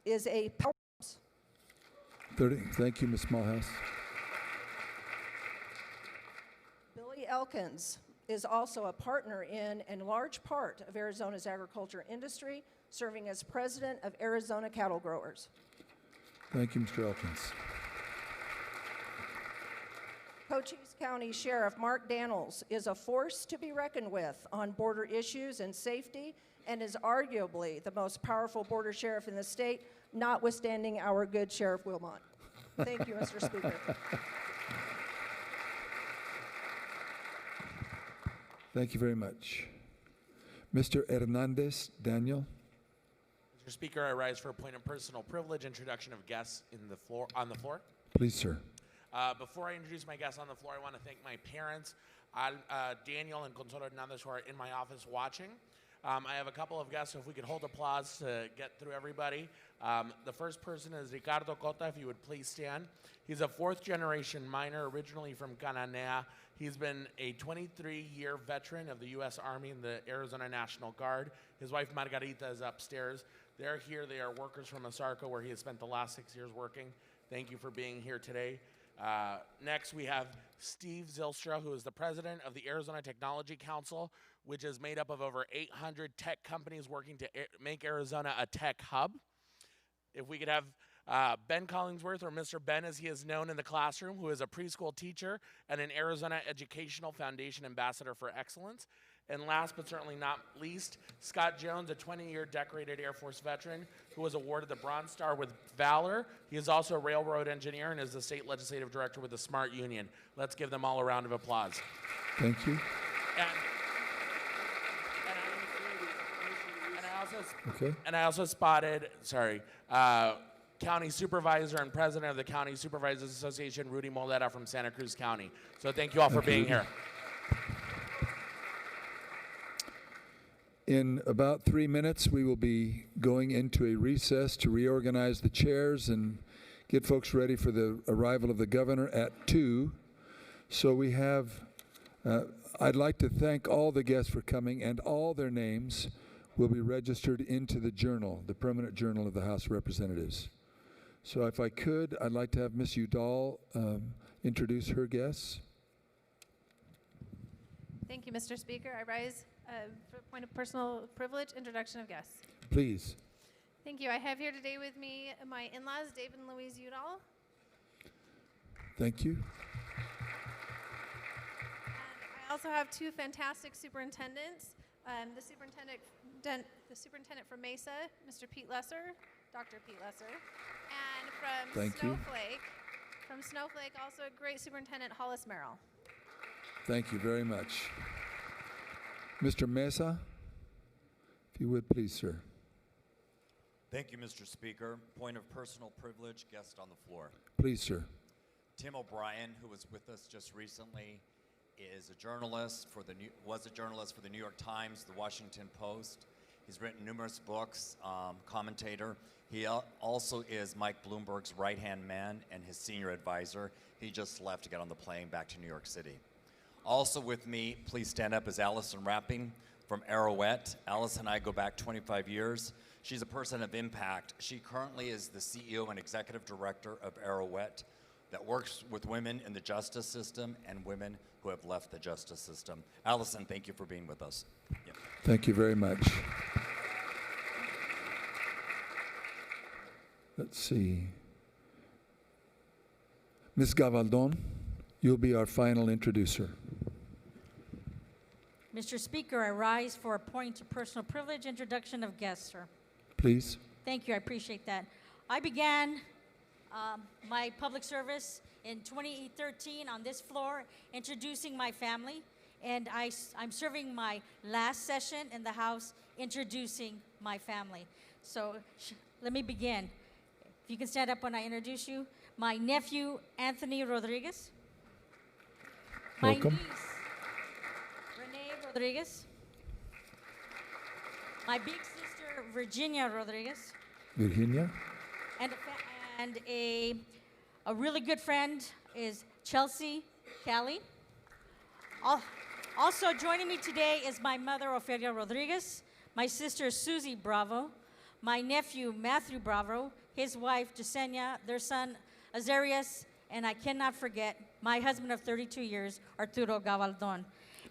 is a 30. Thank you, Ms. Smallhouse. Billy Elkins is also a partner in and large part of Arizona's agriculture industry, serving as president of Arizona Cattle Growers. Thank you, Mr. Elkins. Cochise County Sheriff Mark Daniels is a force to be reckoned with on border issues and safety, and is arguably the most powerful border sheriff in the state, notwithstanding our good Sheriff Wilmot. Thank you, Mr. Speaker. Thank you very much. Mr. Hernandez Daniel. Mr. Speaker, I rise for a point of personal privilege, introduction of guests on the floor. Please, sir. Before I introduce my guests on the floor, I want to thank my parents, Daniel and Consuelo Hernandez, who are in my office watching. I have a couple of guests, so if we could hold applause to get through everybody. The first person is Ricardo Cota, if you would please stand. He's a fourth-generation miner, originally from Cananea. He's been a 23-year veteran of the U.S. Army and the Arizona National Guard. His wife, Margarita, is upstairs. They're here. They are workers from ASARCO, where he has spent the last 6 years working. Thank you for being here today. Next, we have Steve Zylstra, who is the president of the Arizona Technology Council, which is made up of over 800 tech companies working to make Arizona a tech hub. If we could have Ben Collingsworth, or Mr. Ben as he is known in the classroom, who is a preschool teacher and an Arizona Educational Foundation Ambassador for Excellence. And last but certainly not least, Scott Jones, a 20-year decorated Air Force veteran who was awarded the Bronze Star with Valor. He is also a railroad engineer and is the state legislative director with the Smart Union. Let's give them all a round of applause. Thank you. And I also spotted, County Supervisor and President of the County Supervisors Association, Rudy Moleta from Santa Cruz County. So thank you all for being here. In about 3 minutes, we will be going into a recess to reorganize the chairs and get folks ready for the arrival of the governor at 2. So we have, I'd like to thank all the guests for coming, and all their names will be registered into the journal, the permanent journal of the House of Representatives. So if I could, I'd like to have Ms. Udall introduce her guests. Thank you, Mr. Speaker. I rise for a point of personal privilege, introduction of guests. Please. Thank you. I have here today with me my in-laws, David and Louise Udall. Thank you. And I also have two fantastic superintendents. The superintendent from Mesa, Mr. Pete Lesser, Dr. Pete Lesser, and from Snowflake, also a great superintendent, Hollis Merrill. Thank you very much. Mr. Mesa, if you would please, sir. Thank you, Mr. Speaker. Point of personal privilege, guest on the floor. Please, sir. Tim O'Brien, who was with us just recently, was a journalist for the New York Times, the Washington Post. He's written numerous books, commentator. He also is Mike Bloomberg's right-hand man and his senior advisor. He just left to get on the plane back to New York City. Also with me, please stand up, is Allison Rapping from Arrowette. Alice and I go back 25 years. She's a person of impact. She currently is the CEO and executive director of Arrowette, that works with women in the justice system and women who have left the justice system. Allison, thank you for being with us. Yeah. Thank you very much. Let's see. Ms. Gavaldon, you'll be our final introducer. Mr. Speaker, I rise for a point of personal privilege, introduction of guests, sir. Please. Thank you, I appreciate that. I began my public service in 2013 on this floor, introducing my family, and I'm serving my last session in the House, introducing my family. So let me begin. If you can stand up when I introduce you. My nephew, Anthony Rodriguez. Welcome. My niece, Renee Rodriguez. My big sister, Virginia Rodriguez. Virginia. And a really good friend is Chelsea Callie. Also joining me today is my mother, Ofelia Rodriguez, my sister, Susie Bravo, my nephew, Matthew Bravo, his wife, Jasenia, their son, Azarias, and I cannot forget my husband of 32 years, Arturo Gavaldon.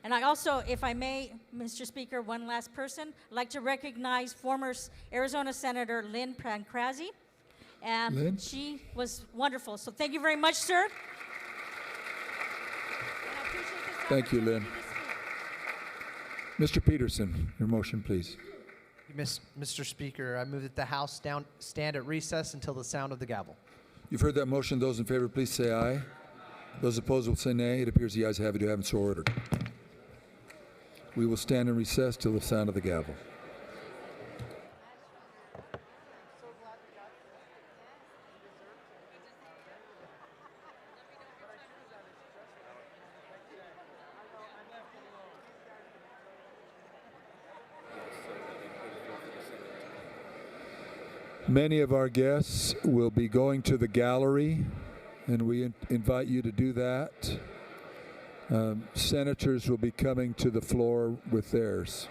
And I also, if I may, Mr. Speaker, one last person, I'd like to recognize former Arizona Senator Lynn Pancrazzi. Lynn? She was wonderful. So thank you very much, sir. And I appreciate this Thank you, Lynn. opportunity to speak. Mr. Peterson, your motion, please. Mr. Speaker, I move that the House stand at recess until the sound of the gavel. You've heard that motion. Those in favor, please say aye. Those opposed will say nay. It appears the ayes have it. Do have it so ordered. We will stand in recess till the sound of the gavel. Many of our guests will be going to the gallery, and we invite you to do that. Senators will be coming to the floor with theirs.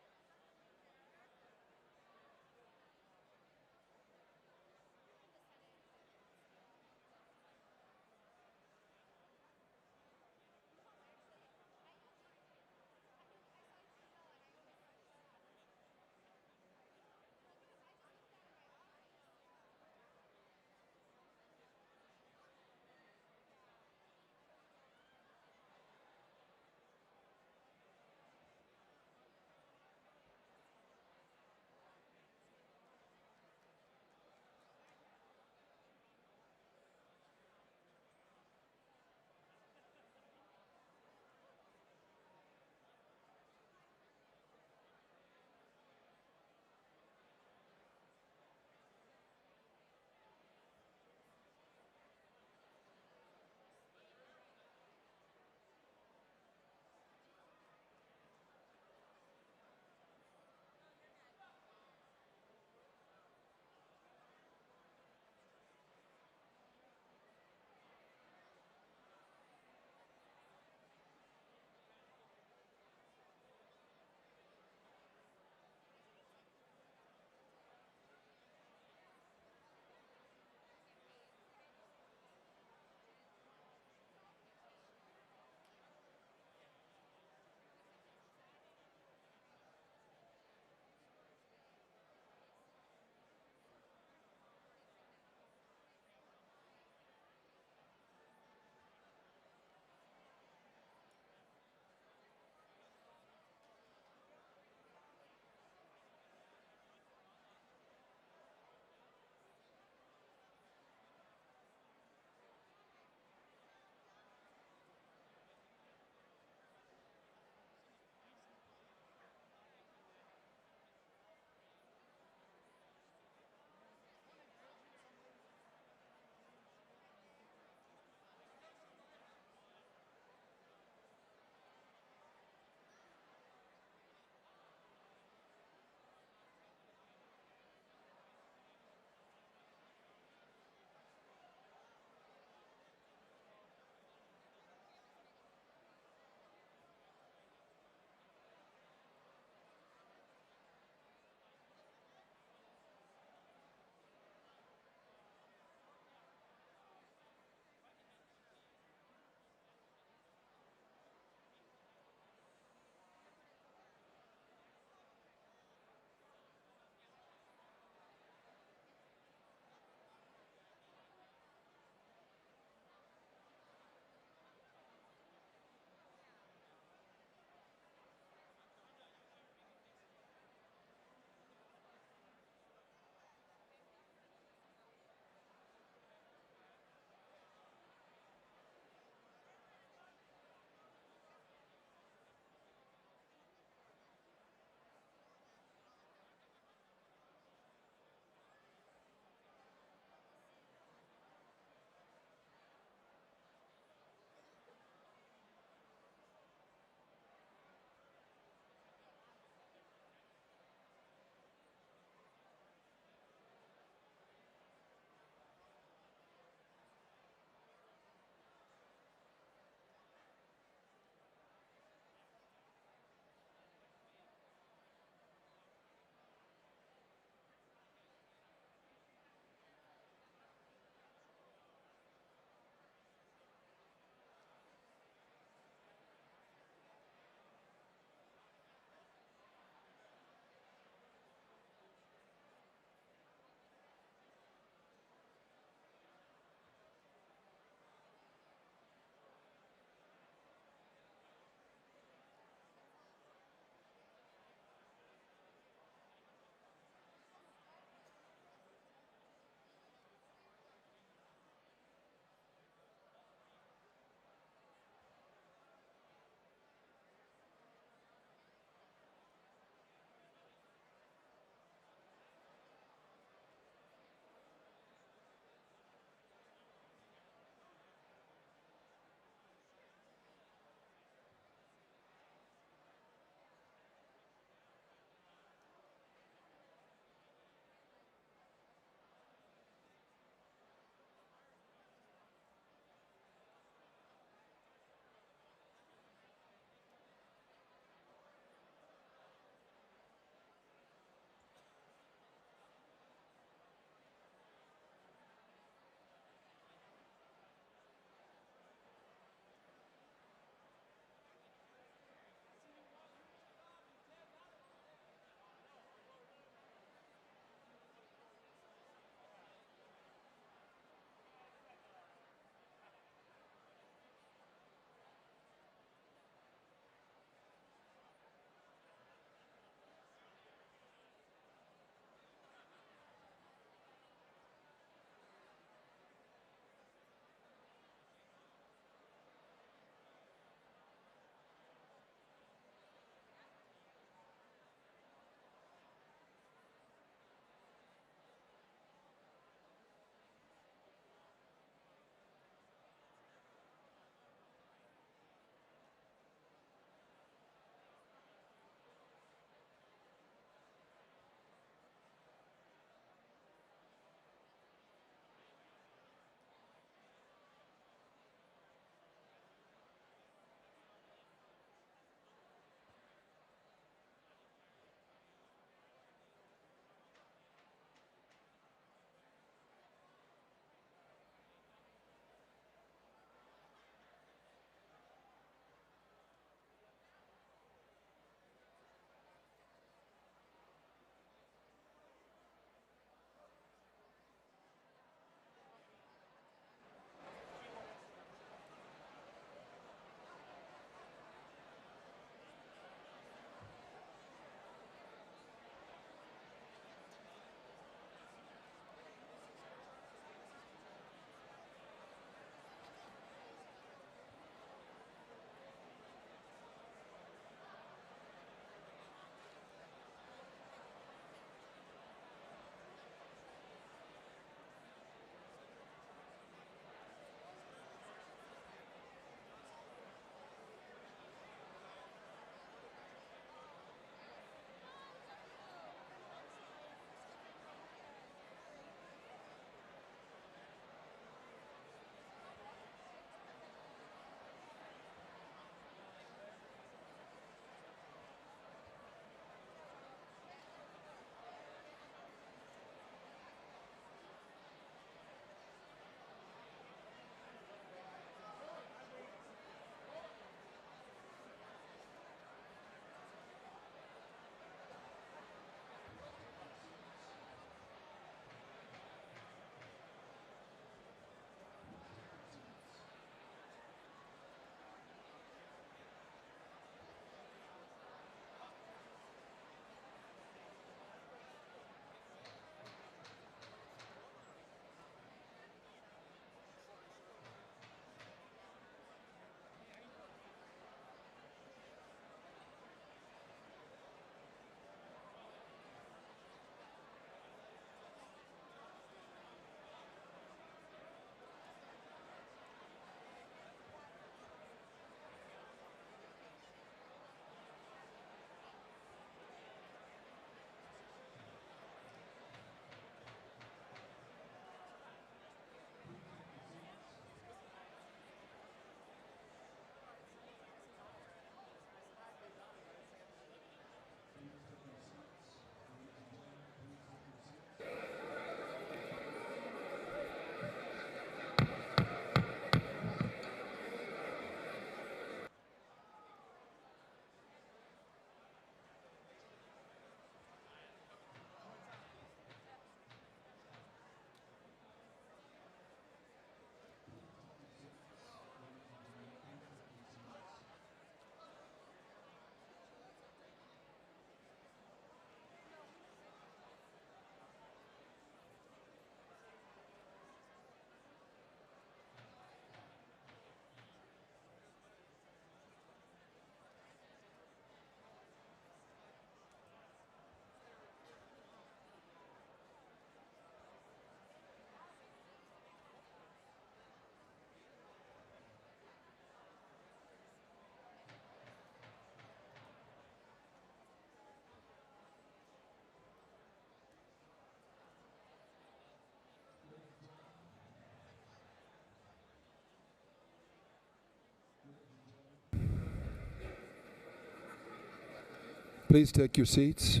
Please take your seats.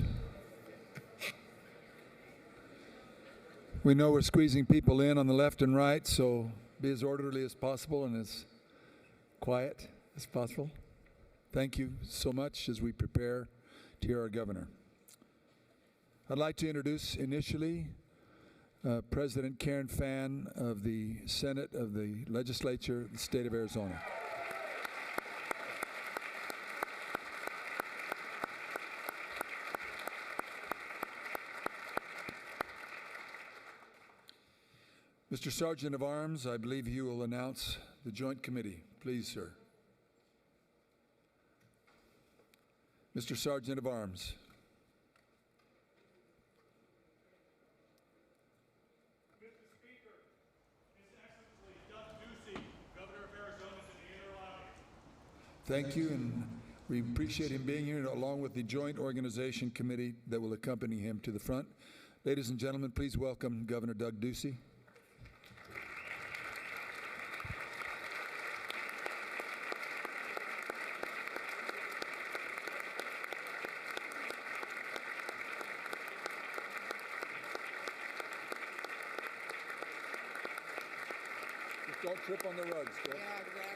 We know we're squeezing people in on the left and right, so be as orderly as possible and as quiet as possible. Thank you so much as we prepare to hear our governor. I'd like to introduce initially President Karen Fann of the Senate of the Legislature of the State of Arizona. Mr. Sergeant of Arms, I believe you will announce the Joint Committee. Please, sir. Mr. Sergeant of Arms. Mr. Speaker, His Excellency Doug Ducey, Governor of Arizona, to the inner line. Thank you, and we appreciate him being here along with the Joint Organization Committee that will accompany him to the front. Ladies and gentlemen, please welcome Governor Doug Ducey. Don't trip on the rugs, Jeff. Yeah, exactly.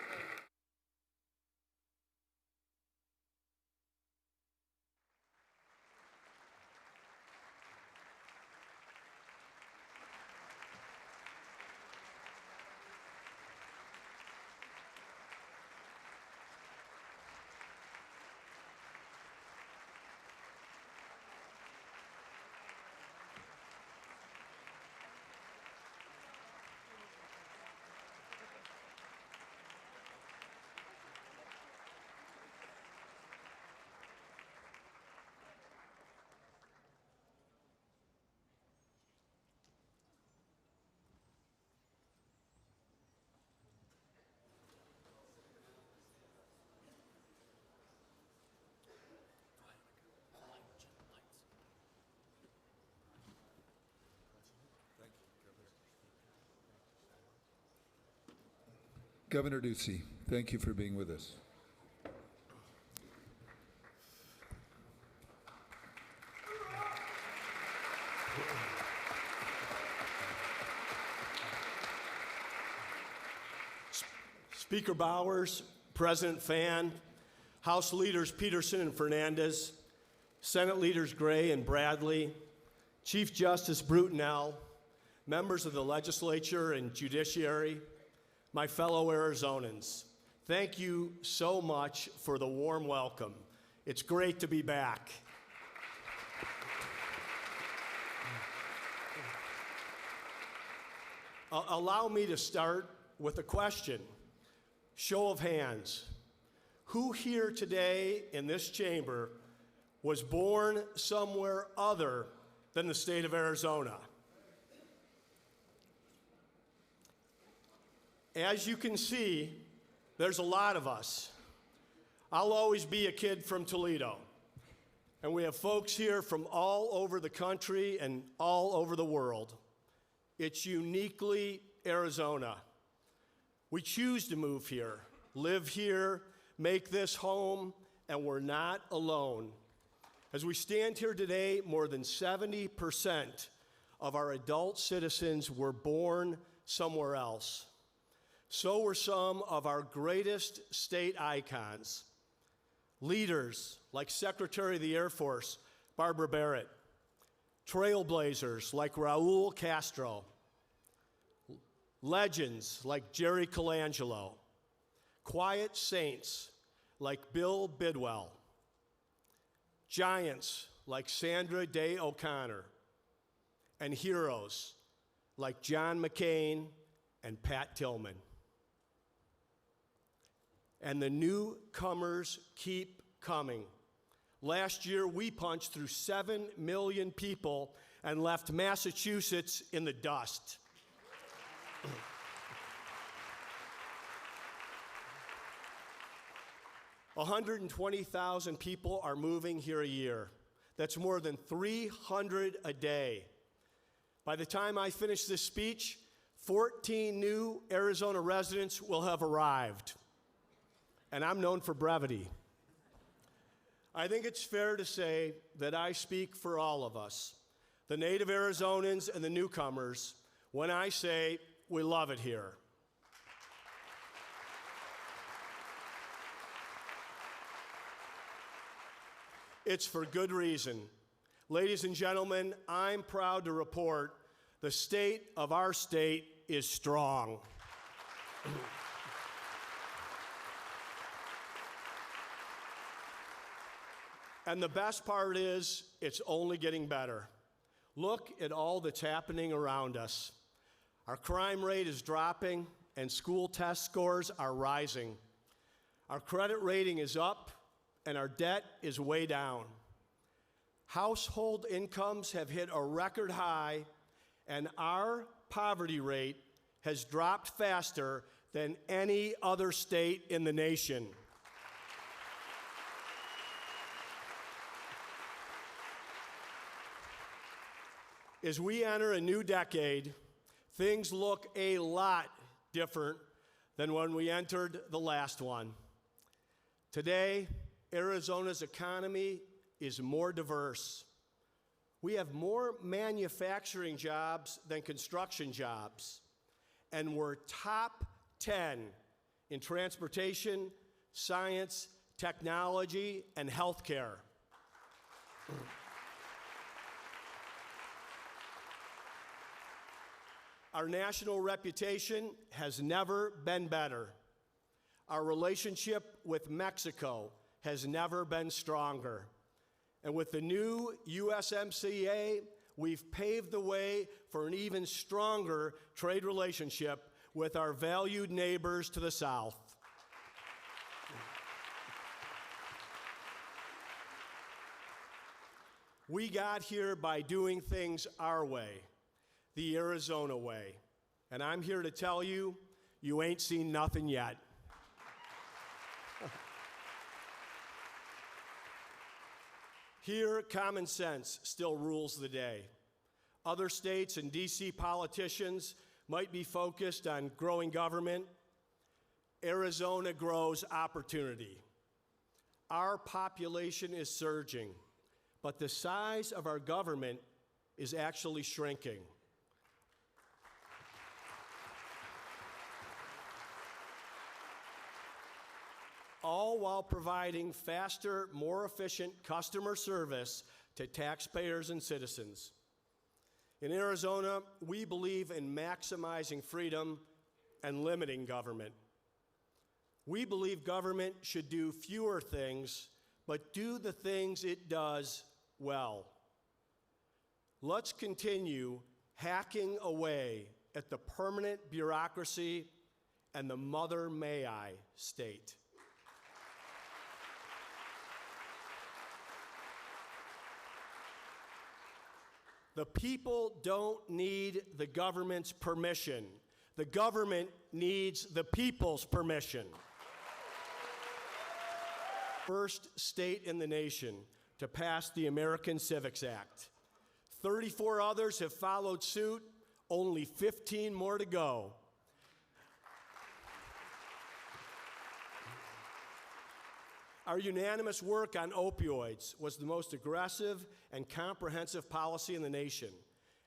Governor Ducey, thank you for being with us. Speaker Bowers, President Fann, House Leaders Peterson and Fernandez, Senate Leaders Gray and Bradley, Chief Justice Brutinel, members of the legislature and judiciary, my fellow Arizonans, thank you so much for the warm welcome. It's great to be back. Allow me to start with a question. Show of hands. Who here today in this chamber was born somewhere other than the state of Arizona? As you can see, there's a lot of us. I'll always be a kid from Toledo. And we have folks here from all over the country and all over the world. It's uniquely Arizona. We choose to move here, live here, make this home, and we're not alone. As we stand here today, more than 70% of our adult citizens were born somewhere else. So were some of our greatest state icons. Leaders like Secretary of the Air Force, Barbara Barrett. Trailblazers like Raul Castro. Legends like Jerry Colangelo. Quiet saints like Bill Bidwell. Giants like Sandra Day O'Connor. And heroes like John McCain and Pat Tillman. And the newcomers keep coming. Last year, we punched through 7 million people and left Massachusetts in the dust. 120,000 people are moving here a year. That's more than 300 a day. By the time I finish this speech, 14 new Arizona residents will have arrived. And I'm known for brevity. I think it's fair to say that I speak for all of us, the native Arizonans and the newcomers, when I say we love it here. It's for good reason. Ladies and gentlemen, I'm proud to report the state of our state is strong. And the best part is, it's only getting better. Look at all that's happening around us. Our crime rate is dropping, and school test scores are rising. Our credit rating is up, and our debt is way down. Household incomes have hit a record high, and our poverty rate has dropped faster than any other state in the nation. As we enter a new decade, things look a lot different than when we entered the last one. Today, Arizona's economy is more diverse. We have more manufacturing jobs than construction jobs, and we're top 10 in transportation, science, technology, and healthcare. Our national reputation has never been better. Our relationship with Mexico has never been stronger. And with the new USMCA, we've paved the way for an even stronger trade relationship with our valued neighbors to the south. We got here by doing things our way, the Arizona way. And I'm here to tell you, you ain't seen nothing yet. Here, common sense still rules the day. Other states and DC politicians might be focused on growing government. Arizona grows opportunity. Our population is surging, but the size of our government is actually shrinking. All while providing faster, more efficient customer service to taxpayers and citizens. In Arizona, we believe in maximizing freedom and limiting government. We believe government should do fewer things, but do the things it does well. Let's continue hacking away at the permanent bureaucracy and the mother may I state. The people don't need the government's permission. The government needs the people's permission. First state in the nation to pass the American Civics Act. 34 others have followed suit, only 15 more to go. Our unanimous work on opioids was the most aggressive and comprehensive policy in the nation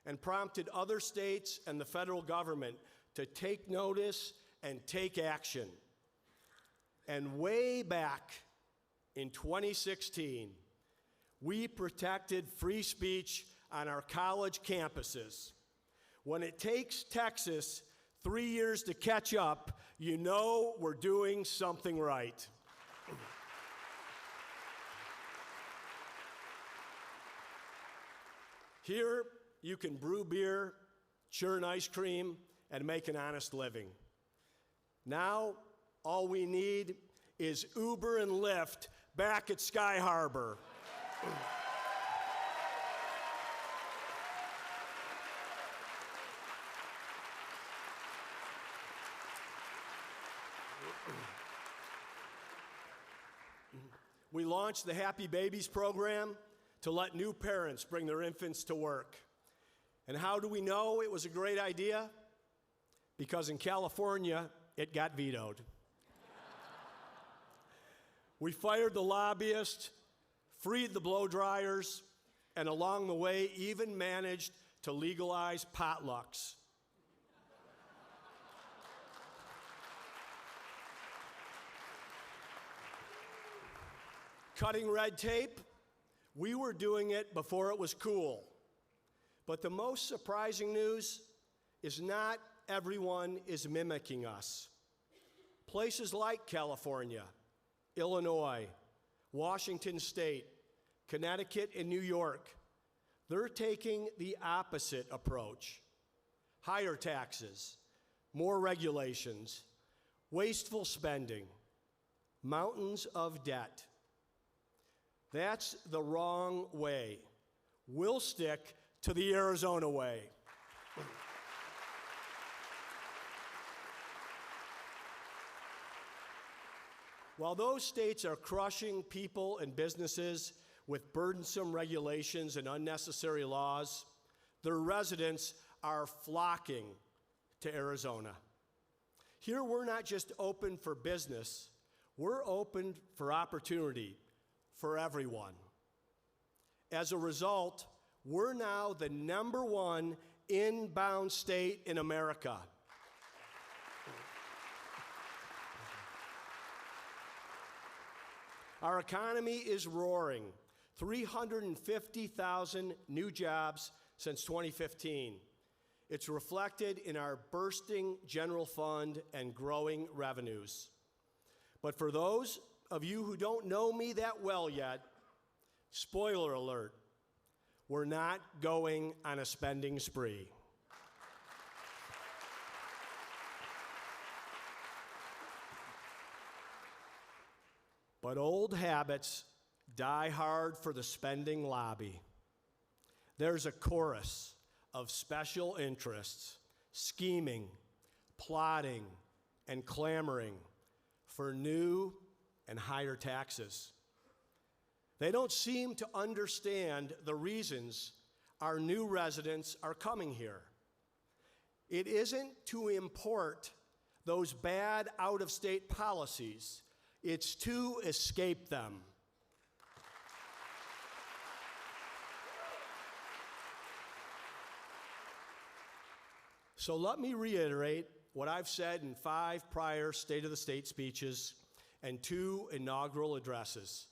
and prompted other states and the federal government to take notice and take action. And way back in 2016, we protected free speech on our college campuses. When it takes Texas 3 years to catch up, you know we're doing something right. Here, you can brew beer, churn ice cream, and make an honest living. Now, all we need is Uber and Lyft back at Sky Harbor. We launched the Happy Babies program to let new parents bring their infants to work. And how do we know it was a great idea? Because in California, it got vetoed. We fired the lobbyist freed the blow dryers, and along the way even managed to legalize potlucks. Cutting red tape, we were doing it before it was cool. But the most surprising news is not everyone is mimicking us. Places like California, Illinois, Washington State, Connecticut, and New York, they're taking the opposite approach. Higher taxes, more regulations, wasteful spending, mountains of debt. That's the wrong way. We'll stick to the Arizona way. While those states are crushing people and businesses with burdensome regulations and unnecessary laws, their residents are flocking to Arizona. Here, we're not just open for business, we're open for opportunity for everyone. As a result, we're now the #1 inbound state in America. Our economy is roaring. 350,000 new jobs since 2015. It's reflected in our bursting general fund and growing revenues. But for those of you who don't know me that well yet, spoiler alert, we're not going on a spending spree. But old habits die hard for the spending lobby. There's a chorus of special interests scheming, plotting, and clamoring for new and higher taxes. They don't seem to understand the reasons our new residents are coming here. It isn't to import those bad out-of-state policies. It's to escape them. So let me reiterate what I've said in 5 prior State of the State speeches and 2 inaugural addresses,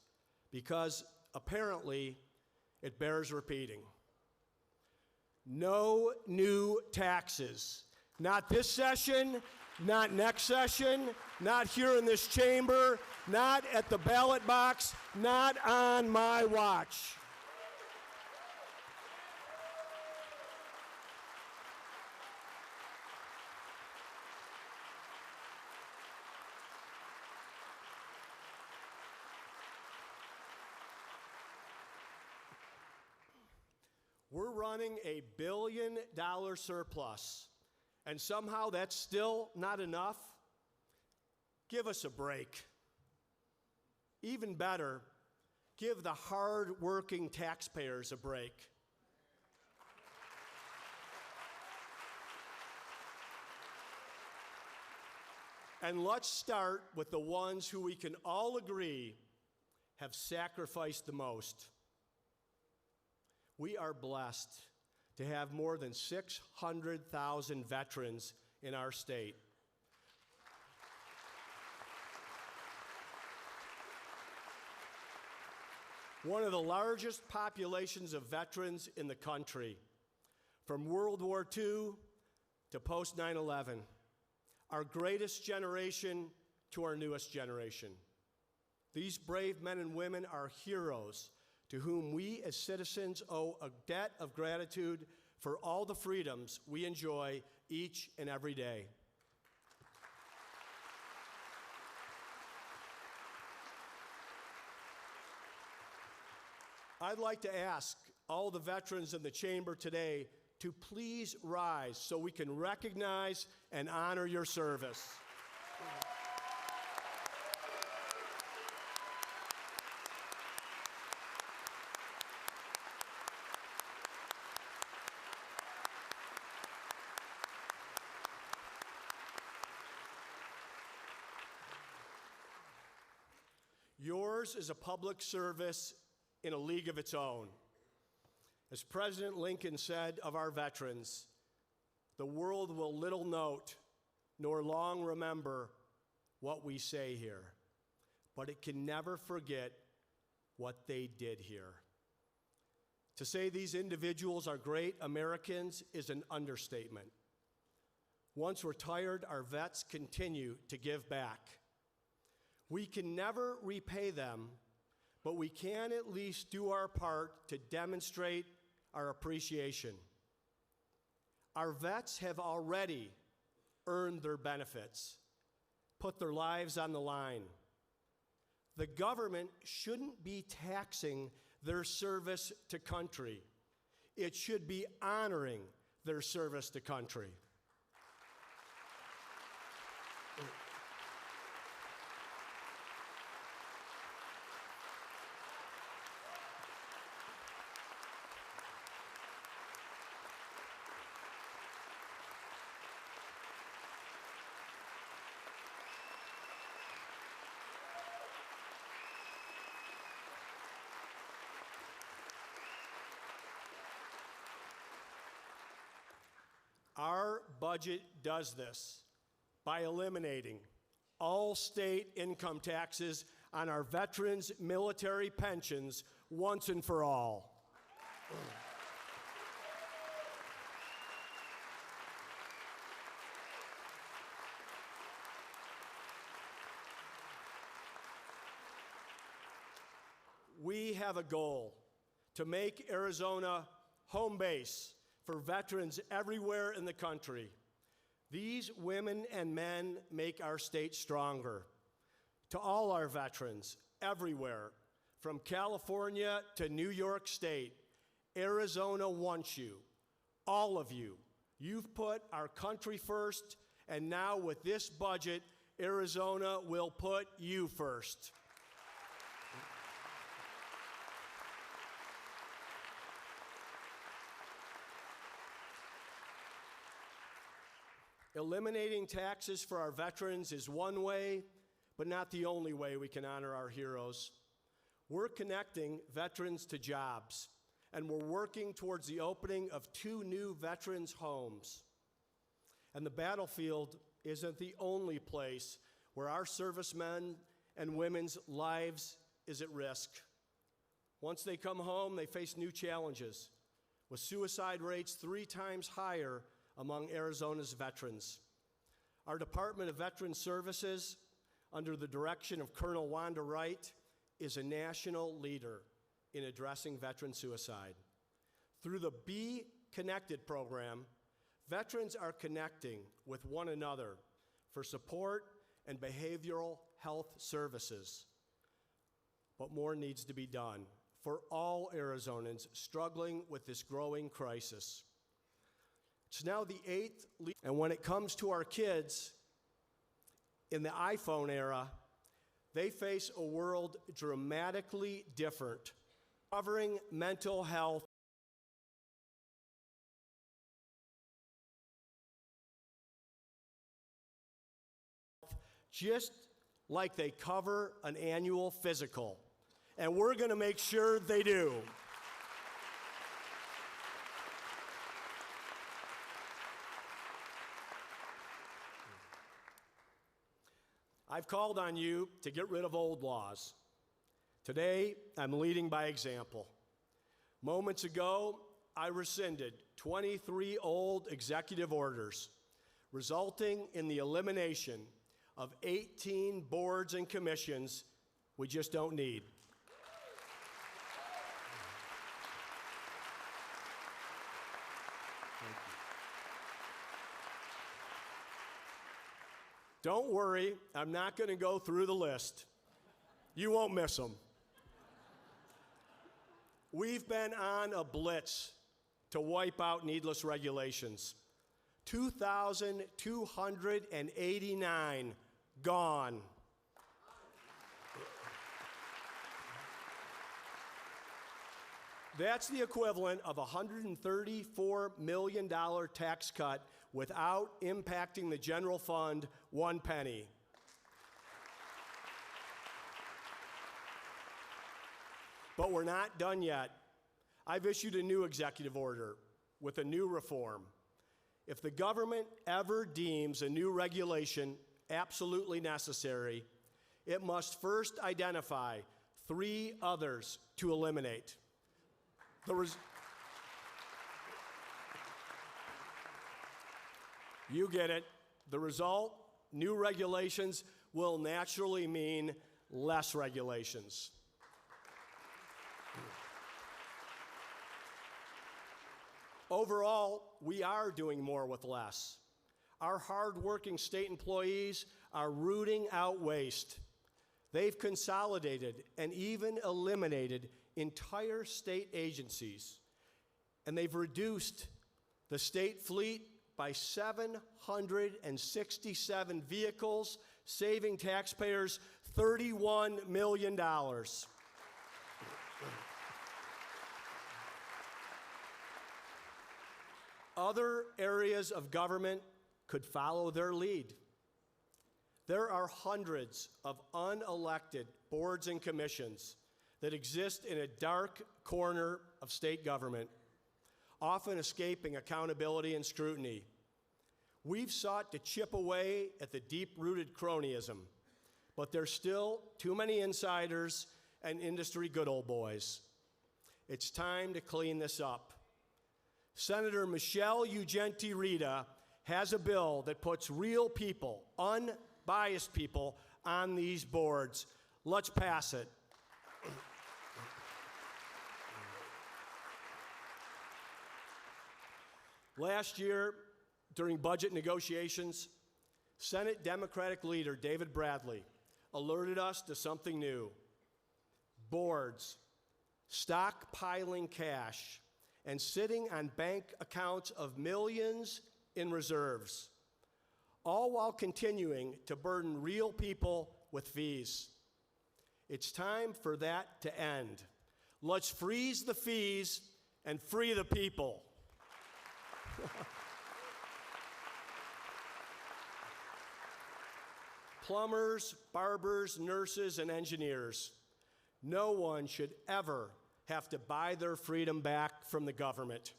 because apparently it bears repeating. No new taxes. Not this session, not next session, not here in this chamber, not at the ballot box, not on my watch. We're running a $1 billion surplus, and somehow that's still not enough? Give us a break. Even better, give the hard-working taxpayers a break. And let's start with the ones who we can all agree have sacrificed the most. We are blessed to have more than 600,000 veterans in our state. One of the largest populations of veterans in the country, from World War II to post 9/11, our greatest generation to our newest generation. These brave men and women are heroes to whom we as citizens owe a debt of gratitude for all the freedoms we enjoy each and every day. I'd like to ask all the veterans in the chamber today to please rise so we can recognize and honor your service. Yours is a public service in a league of its own. As President Lincoln said of our veterans, the world will little note nor long remember what we say here, but it can never forget what they did here. To say these individuals are great Americans is an understatement. Once retired, our vets continue to give back. We can never repay them, but we can at least do our part to demonstrate our appreciation. Our vets have already earned their benefits, put their lives on the line. The government shouldn't be taxing their service to country. It should be honoring their service to country. Our budget does this by eliminating all state income taxes on our veterans' military pensions once and for all. We have a goal to make Arizona home base for veterans everywhere in the country. These women and men make our state stronger. To all our veterans everywhere, from California to New York State, Arizona wants you, all of you. You've put our country first, and now with this budget, Arizona will put you first. Eliminating taxes for our veterans is one way, but not the only way we can honor our heroes. We're connecting veterans to jobs, and we're working towards the opening of 2 new veterans' homes. And the battlefield isn't the only place where our servicemen and women's lives is at risk. Once they come home, they face new challenges, with suicide rates 3 times higher among Arizona's veterans. Our Department of Veteran Services, under the direction of Colonel Wanda Wright, is a national leader in addressing veteran suicide. Through the Be Connected program, veterans are connecting with one another for support and behavioral health services. But more needs to be done for all Arizonans struggling with this growing crisis. It's now the 8th, and when it comes to our kids in the iPhone era, they face a world dramatically different, covering mental health just like they cover an annual physical. And we're going to make sure they do. I've called on you to get rid of old laws. Today, I'm leading by example. Moments ago, I rescinded 23 old executive orders, resulting in the elimination of 18 boards and commissions we just don't need. Don't worry, I'm not going to go through the list. You won't miss them. We've been on a blitz to wipe out needless regulations. 2,289 gone. That's the equivalent of a $134 million tax cut without impacting the general fund 1 penny. But we're not done yet. I've issued a new executive order with a new reform. If the government ever deems a new regulation absolutely necessary, it must first identify 3 others to eliminate. You get it. The result, new regulations will naturally mean less regulations. Overall, we are doing more with less. Our hard-working state employees are rooting out waste. They've consolidated and even eliminated entire state agencies, and they've reduced the state fleet by 767 vehicles, saving taxpayers $31 million. Other areas of government could follow their lead. There are hundreds of unelected boards and commissions that exist in a dark corner of state government, often escaping accountability and scrutiny. We've sought to chip away at the deep-rooted cronyism, but there's still too many insiders and industry good old boys. It's time to clean this up. Senator Michelle Ugenti Rita has a bill that puts real people, unbiased people, on these boards. Let's pass it. Last year, during budget negotiations, Senate Democratic leader David Bradley alerted us to something new. Boards stockpiling cash and sitting on bank accounts of millions in reserves, all while continuing to burden real people with fees. It's time for that to end. Let's freeze the fees and free the people. Plumbers, barbers, nurses, and engineers. No one should ever have to buy their freedom back from the government,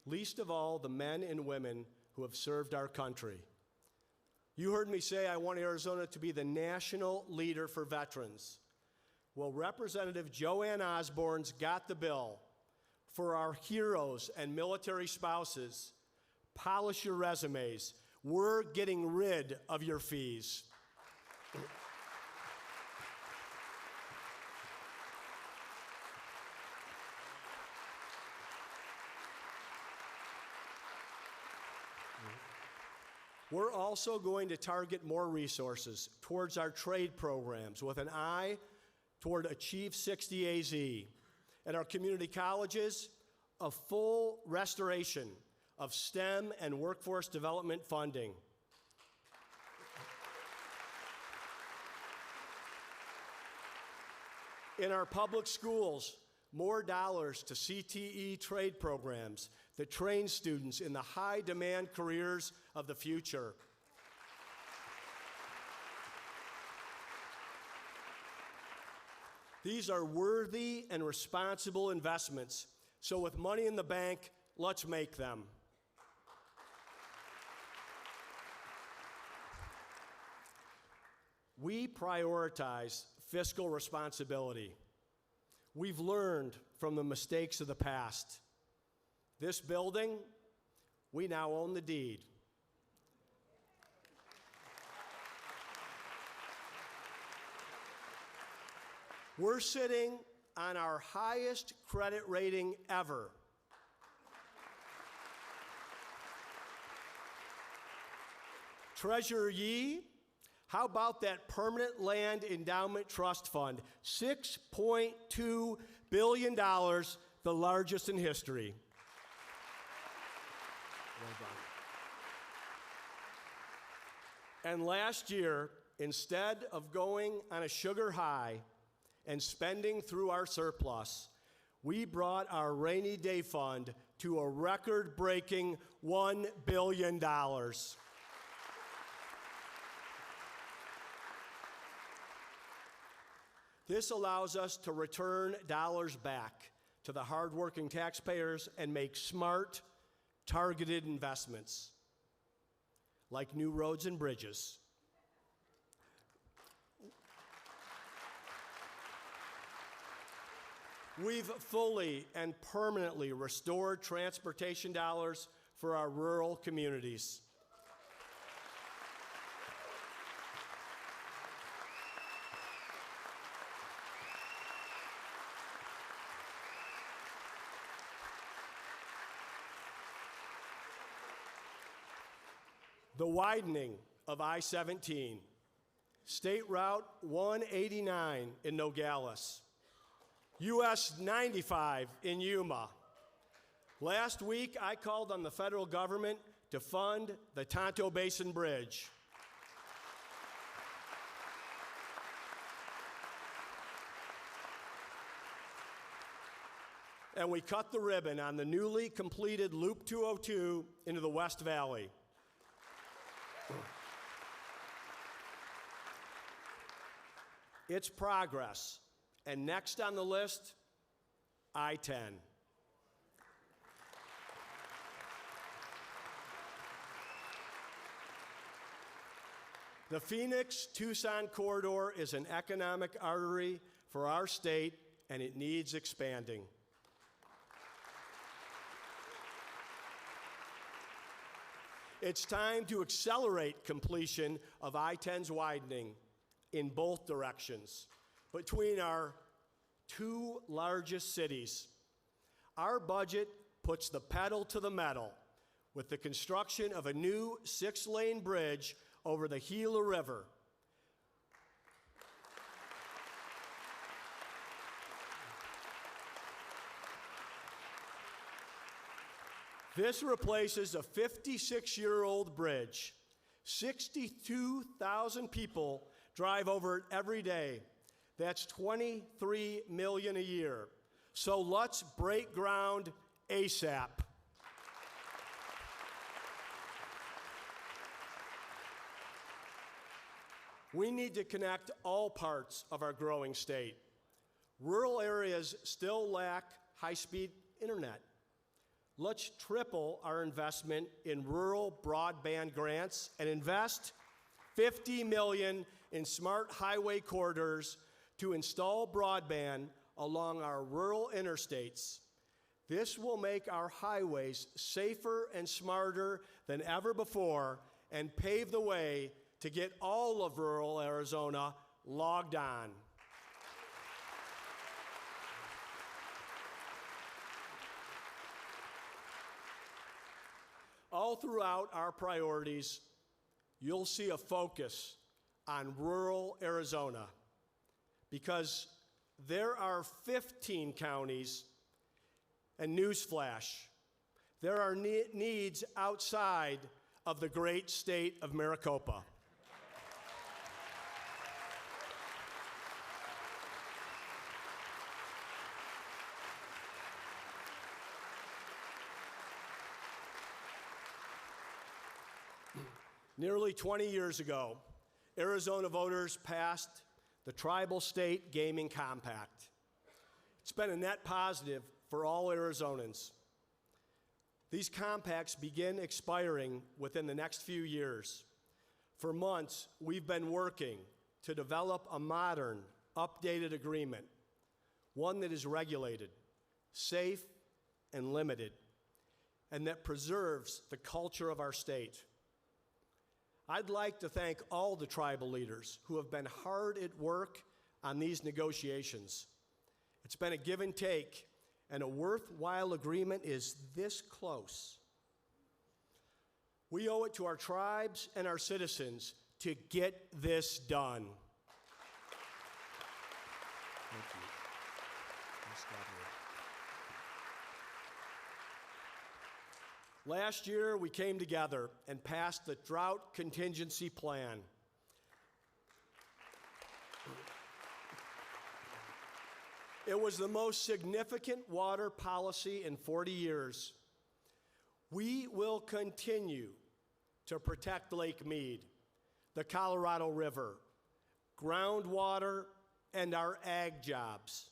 least of all the men and women who have served our country. You heard me say I want Arizona to be the national leader for veterans. Well, Representative Joanne Osborne's got the bill for our heroes and military spouses. Polish your resumes. We're getting rid of your fees. We're also going to target more resources towards our trade programs with an eye toward Achieve 60 AZ. At our community colleges, a full restoration of STEM and workforce development funding. In our public schools, more dollars to CTE trade programs that train students in the high-demand careers of the future. These are worthy and responsible investments, so with money in the bank, let's make them. We prioritize fiscal responsibility. We've learned from the mistakes of the past. This building, we now own the deed. We're sitting on our highest credit rating ever. Treasurer Yee, how about that permanent land endowment trust fund? $6.2 billion, the largest in history. Well done. And last year, instead of going on a sugar high and spending through our surplus, we brought our rainy day fund to a record-breaking $1 billion. This allows us to return dollars back to the hardworking taxpayers and make smart, targeted investments, like new roads and bridges. We've fully and permanently restored transportation dollars for our rural communities. The widening of I-17, State Route 189 in Nogales, US 95 in Yuma. Last week, I called on the federal government to fund the Tonto Basin Bridge. And we cut the ribbon on the newly completed Loop 202 into the West Valley. It's progress. And next on the list, I-10. The Phoenix-Tucson corridor is an economic artery for our state, and it needs expanding. It's time to accelerate completion of I-10's widening in both directions between our two largest cities. Our budget puts the pedal to the metal with the construction of a new 6-lane bridge over the Gila River. This replaces a 56-year-old bridge. 62,000 people drive over it every day. That's 23 million a year. So let's break ground ASAP. We need to connect all parts of our growing state. Rural areas still lack high-speed internet. Let's triple our investment in rural broadband grants and invest $50 million in smart highway corridors to install broadband along our rural interstates. This will make our highways safer and smarter than ever before and pave the way to get all of rural Arizona logged on. All throughout our priorities, you'll see a focus on rural Arizona because there are 15 counties, and newsflash, there are needs outside of the great state of Maricopa. Nearly 20 years ago, Arizona voters passed the Tribal State Gaming Compact. It's been a net positive for all Arizonans. These compacts begin expiring within the next few years. For months, we've been working to develop a modern, updated agreement, one that is regulated, safe, and limited, and that preserves the culture of our state. I'd like to thank all the tribal leaders who have been hard at work on these negotiations. It's been a give and take, and a worthwhile agreement is this close. We owe it to our tribes and our citizens to get this done. Thank you. Last year, we came together and passed the Drought Contingency Plan. It was the most significant water policy in 40 years. We will continue to protect Lake Mead, the Colorado River, groundwater, and our ag jobs.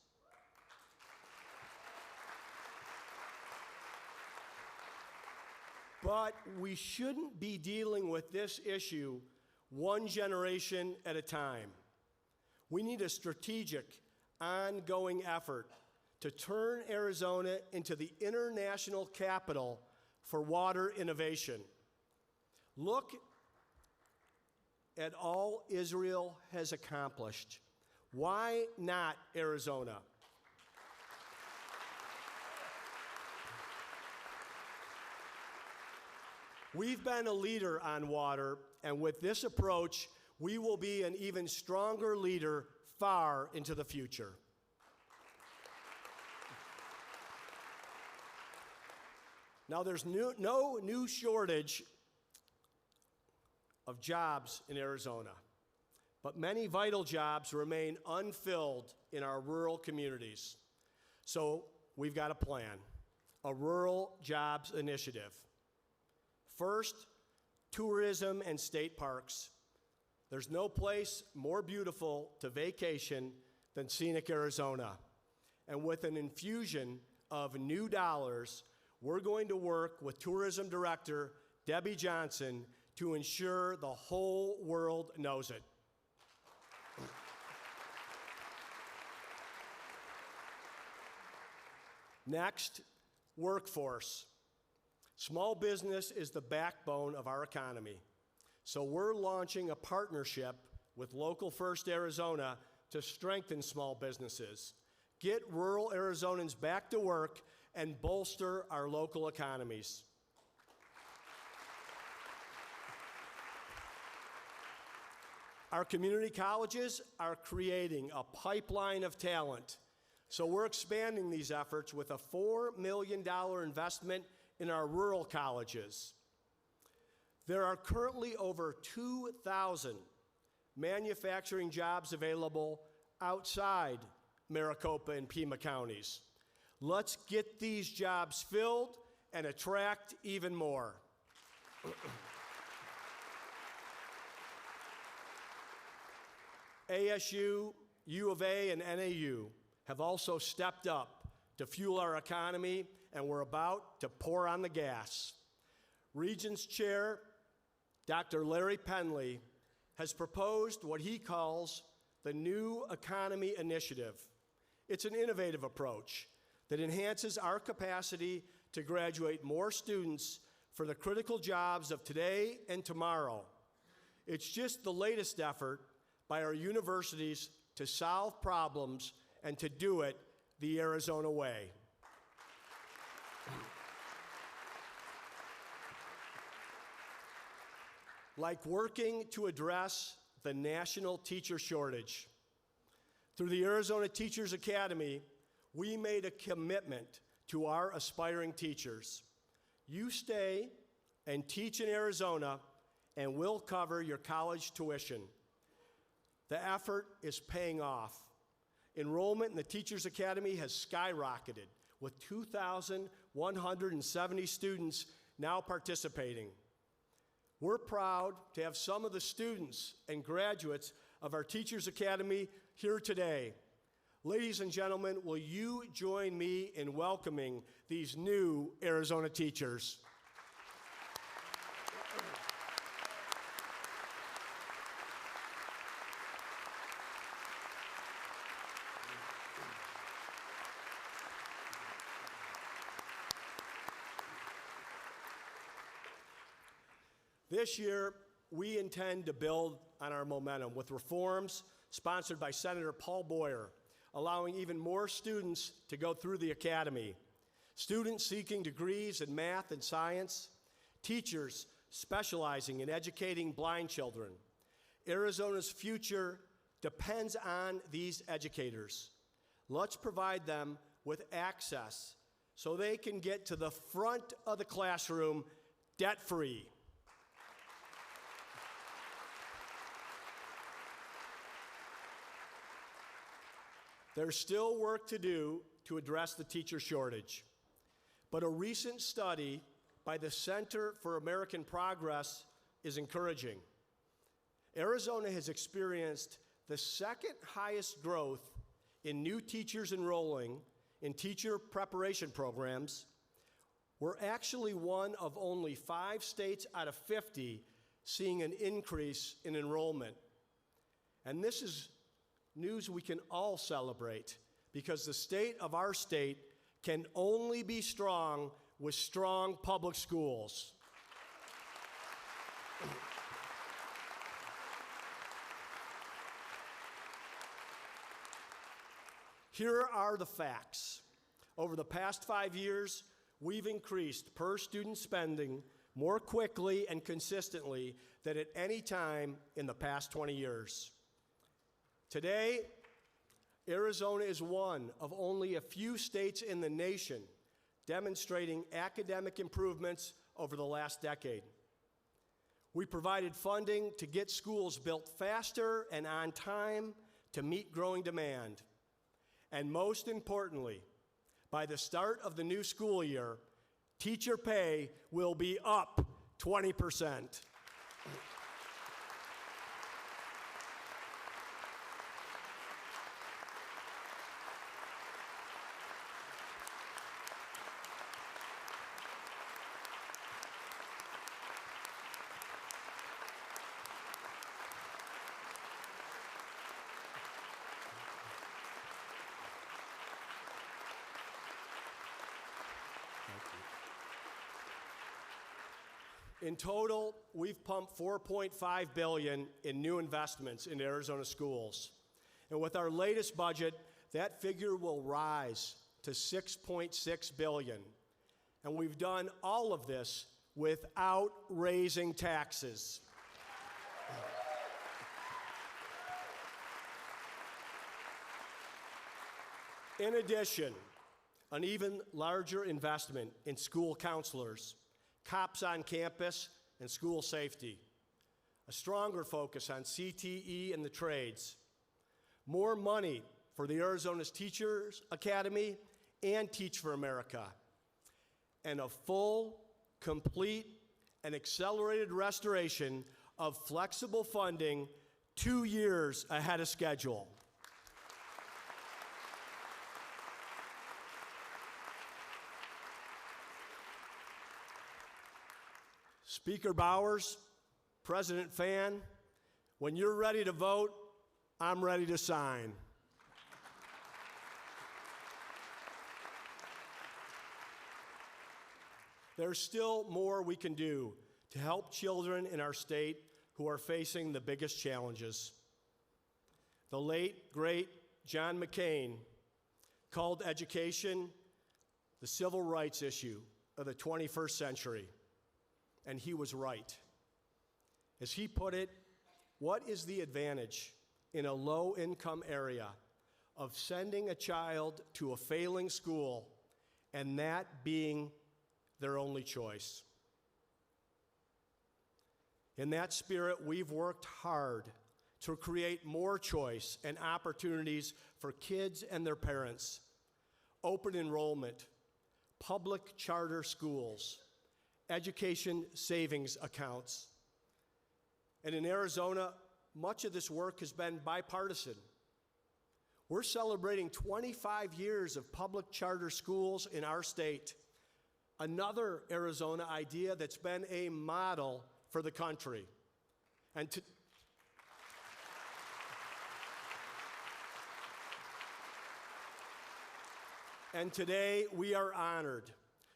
But we shouldn't be dealing with this issue one generation at a time. We need a strategic, ongoing effort to turn Arizona into the international capital for water innovation. Look at all Israel has accomplished. Why not Arizona? We've been a leader on water, and with this approach, we will be an even stronger leader far into the future. Now, there's no new shortage of jobs in Arizona, but many vital jobs remain unfilled in our rural communities. So we've got a plan, a rural jobs initiative. First, tourism and state parks. There's no place more beautiful to vacation than scenic Arizona. And with an infusion of new dollars, we're going to work with Tourism Director Debbie Johnson to ensure the whole world knows it. Next, workforce. Small business is the backbone of our economy. So we're launching a partnership with Local First Arizona to strengthen small businesses, get rural Arizonans back to work, and bolster our local economies. Our community colleges are creating a pipeline of talent. So we're expanding these efforts with a $4 million investment in our rural colleges. There are currently over 2,000 manufacturing jobs available outside Maricopa and Pima counties. Let's get these jobs filled and attract even more. ASU, U of A, and NAU have also stepped up to fuel our economy, and we're about to pour on the gas. Regents Chair Dr. Larry Penley has proposed what he calls the New Economy Initiative. It's an innovative approach that enhances our capacity to graduate more students for the critical jobs of today and tomorrow. It's just the latest effort by our universities to solve problems and to do it the Arizona way. Like working to address the national teacher shortage. Through the Arizona Teachers Academy, we made a commitment to our aspiring teachers. You stay and teach in Arizona, and we'll cover your college tuition. The effort is paying off. Enrollment in the Teachers Academy has skyrocketed, with 2,170 students now participating. We're proud to have some of the students and graduates of our Teachers Academy here today. Ladies and gentlemen, will you join me in welcoming these new Arizona teachers? This year, we intend to build on our momentum with reforms sponsored by Senator Paul Boyer, allowing even more students to go through the academy. Students seeking degrees in math and science, teachers specializing in educating blind children. Arizona's future depends on these educators. Let's provide them with access so they can get to the front of the classroom debt-free. There's still work to do to address the teacher shortage, but a recent study by the Center for American Progress is encouraging. Arizona has experienced the second highest growth in new teachers enrolling in teacher preparation programs, we're actually one of only 5 states out of 50 seeing an increase in enrollment. And this is news we can all celebrate, because the state of our state can only be strong with strong public schools. Here are the facts. Over the past 5 years, we've increased per student spending more quickly and consistently than at any time in the past 20 years. Today, Arizona is one of only a few states in the nation demonstrating academic improvements over the last decade. We provided funding to get schools built faster and on time to meet growing demand. And most importantly, by the start of the new school year, teacher pay will be up 20%. In total, we've pumped $4.5 billion in new investments in Arizona schools. And with our latest budget, that figure will rise to $6.6 billion. And we've done all of this without raising taxes. In addition, an even larger investment in school counselors, cops on campus, and school safety. A stronger focus on CTE and the trades. More money for the Arizona's Teachers Academy and Teach for America. And a full, complete, and accelerated restoration of flexible funding 2 years ahead of schedule. Speaker Bowers, President Fan, when you're ready to vote, I'm ready to sign. There's still more we can do to help children in our state who are facing the biggest challenges. The late, great John McCain called education the civil rights issue of the 21st century. And he was right. As he put it, what is the advantage in a low-income area of sending a child to a failing school and that being their only choice? In that spirit, we've worked hard to create more choice and opportunities for kids and their parents. Open enrollment, public charter schools, education savings accounts. And in Arizona, much of this work has been bipartisan. We're celebrating 25 years of public charter schools in our state, another Arizona idea that's been a model for the country. And today, we are honored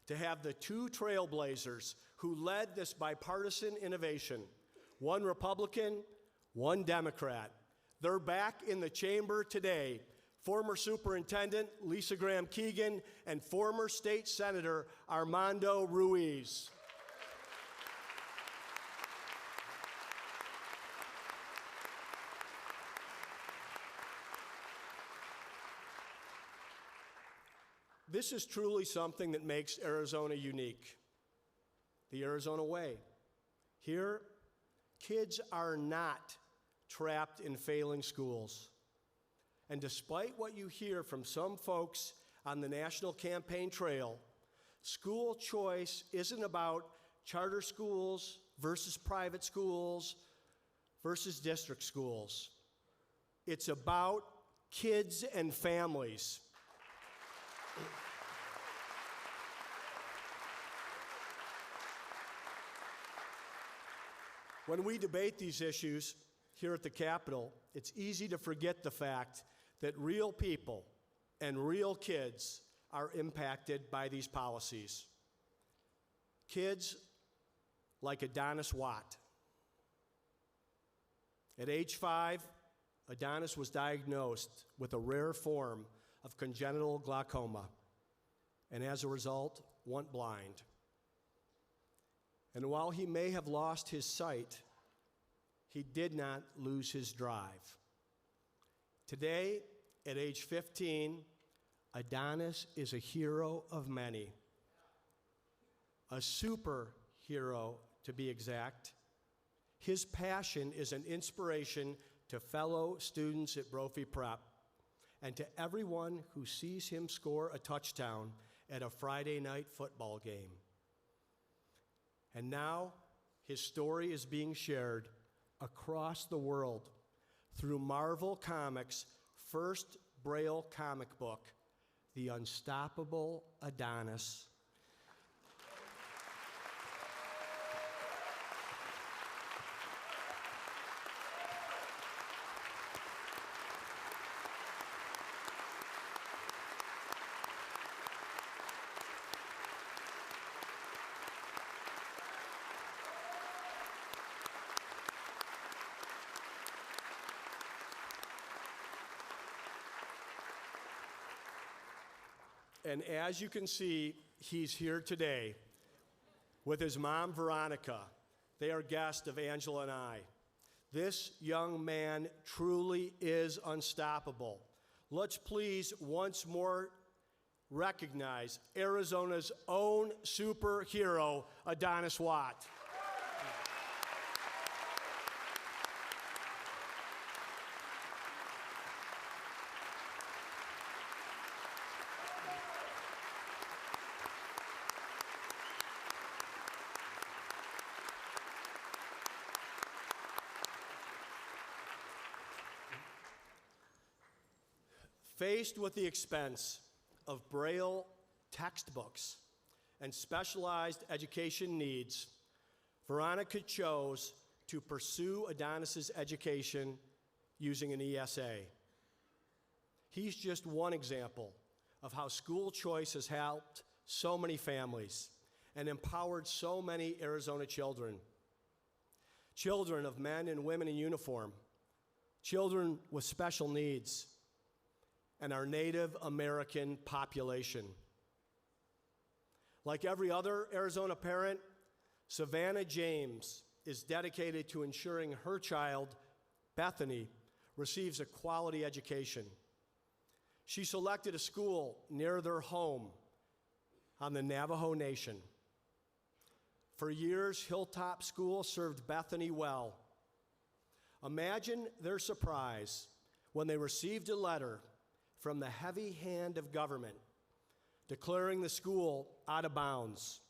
to have the 2 trailblazers who led this bipartisan innovation, one Republican, one Democrat. They're back in the chamber today, former Superintendent Lisa Graham Keegan and former State Senator Armando Ruiz. This is truly something that makes Arizona unique. The Arizona way. Here, kids are not trapped in failing schools. And despite what you hear from some folks on the national campaign trail, school choice isn't about charter schools versus private schools versus district schools. It's about kids and families. When we debate these issues here at the Capitol, it's easy to forget the fact that real people and real kids are impacted by these policies. Kids like Adonis Watt. At age 5, Adonis was diagnosed with a rare form of congenital glaucoma, and as a result, went blind. And while he may have lost his sight, he did not lose his drive. Today, at age 15, Adonis is a hero of many, a superhero to be exact. His passion is an inspiration to fellow students at Brophy Prep and to everyone who sees him score a touchdown at a Friday night football game. And now his story is being shared across the world through Marvel Comics' first Braille comic book, The Unstoppable Adonis. And as you can see, he's here today with his mom, Veronica. They are guests of Angela and I. This young man truly is unstoppable. Let's please once more recognize Arizona's own superhero, Adonis Watt. Faced with the expense of Braille textbooks and specialized education needs, Veronica chose to pursue Adonis's education using an ESA. He's just one example of how school choice has helped so many families and empowered so many Arizona children. Children of men and women in uniform, children with special needs, and our Native American population. Like every other Arizona parent, Savannah James is dedicated to ensuring her child, Bethany, receives a quality education. She selected a school near their home on the Navajo Nation. For years, Hilltop School served Bethany well. Imagine their surprise when they received a letter from the heavy hand of government declaring the school out of bounds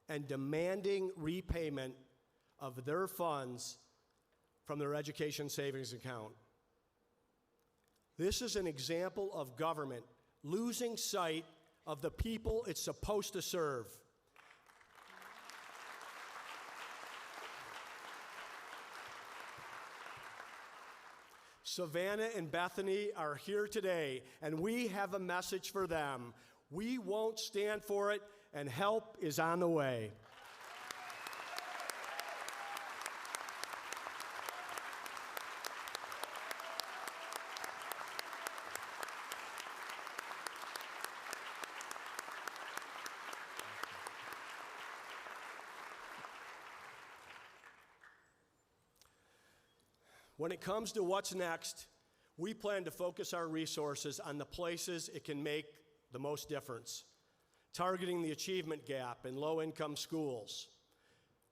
and demanding repayment of their funds from their education savings account. This is an example of government losing sight of the people it's supposed to serve. Savannah and Bethany are here today, and we have a message for them. We won't stand for it, and help is on the way. When it comes to what's next, we plan to focus our resources on the places it can make the most difference, targeting the achievement gap in low-income schools.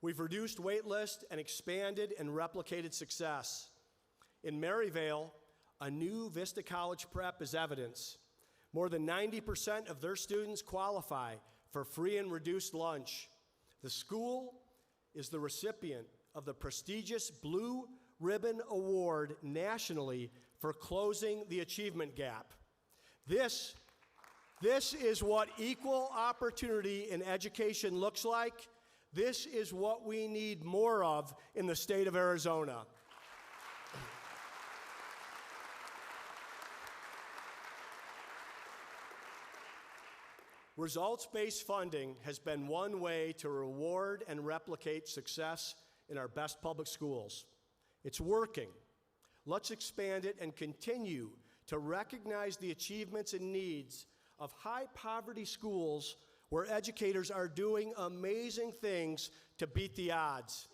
We've reduced wait lists and expanded and replicated success. In Maryvale, a new Vista College prep is evidence. More than 90% of their students qualify for free and reduced lunch. The school is the recipient of the prestigious Blue Ribbon Award nationally for closing the achievement gap. This is what equal opportunity in education looks like. This is what we need more of in the state of Arizona. Results-based funding has been one way to reward and replicate success in our best public schools. It's working. Let's expand it and continue to recognize the achievements and needs of high-poverty schools where educators are doing amazing things to beat the odds.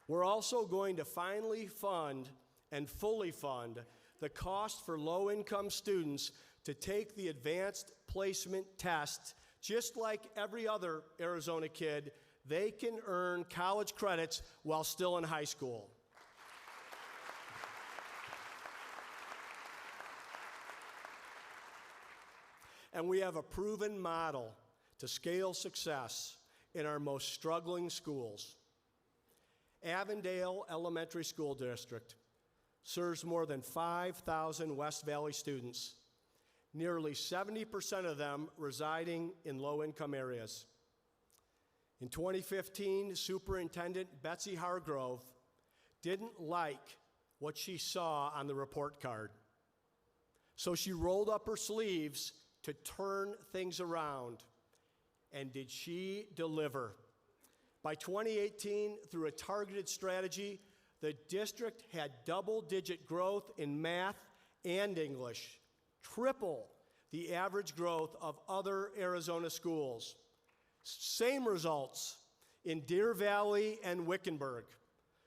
We're also going to finally fund and fully fund the cost for low-income students to take the advanced placement test. Just like every other Arizona kid, they can earn college credits while still in high school. And we have a proven model to scale success in our most struggling schools. Avondale Elementary School District serves more than 5,000 West Valley students, nearly 70% of them residing in low-income areas. In 2015, Superintendent Betsy Hargrove didn't like what she saw on the report card, so she rolled up her sleeves to turn things around. And did she deliver? By 2018, through a targeted strategy, the district had double-digit growth in math and English, triple the average growth of other Arizona schools. Same results in Deer Valley and Wickenburg.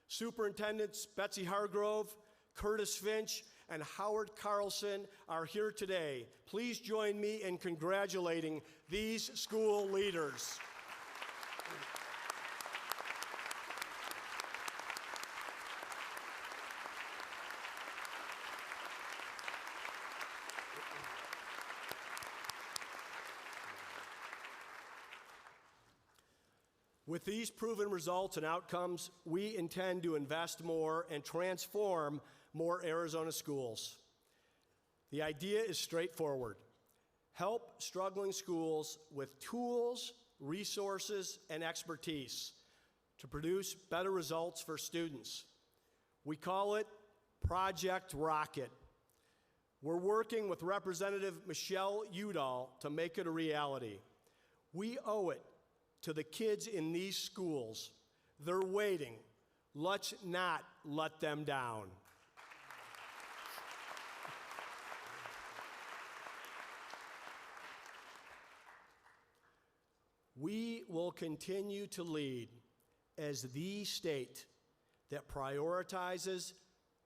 Superintendents Betsy Hargrove, Curtis Finch, and Howard Carlson are here today. Please join me in congratulating these school leaders. With these proven results and outcomes, we intend to invest more and transform more Arizona schools. The idea is straightforward. Help struggling schools with tools, resources, and expertise to produce better results for students. We call it Project Rocket. We're working with Representative Michelle Udall to make it a reality. We owe it to the kids in these schools. They're waiting. Let's not let them down. We will continue to lead as the state that prioritizes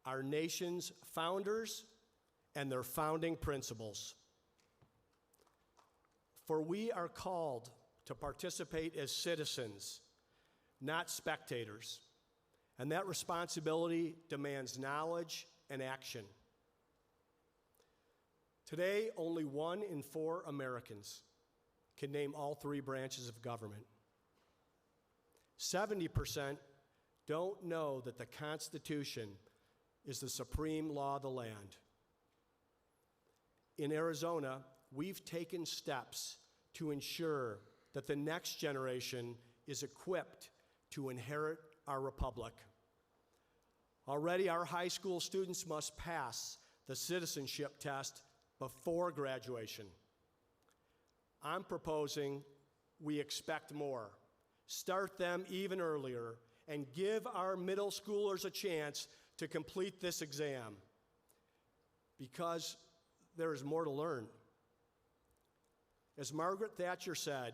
our nation's founders and their founding principles. For we are called to participate as citizens, not spectators. And that responsibility demands knowledge and action. Today, only 1 in 4 Americans can name all 3 branches of government. 70% don't know that the Constitution is the supreme law of the land. In Arizona, we've taken steps to ensure that the next generation is equipped to inherit our republic. Already, our high school students must pass the citizenship test before graduation. I'm proposing we expect more. Start them even earlier and give our middle schoolers a chance to complete this exam, because there is more to learn. As Margaret Thatcher said,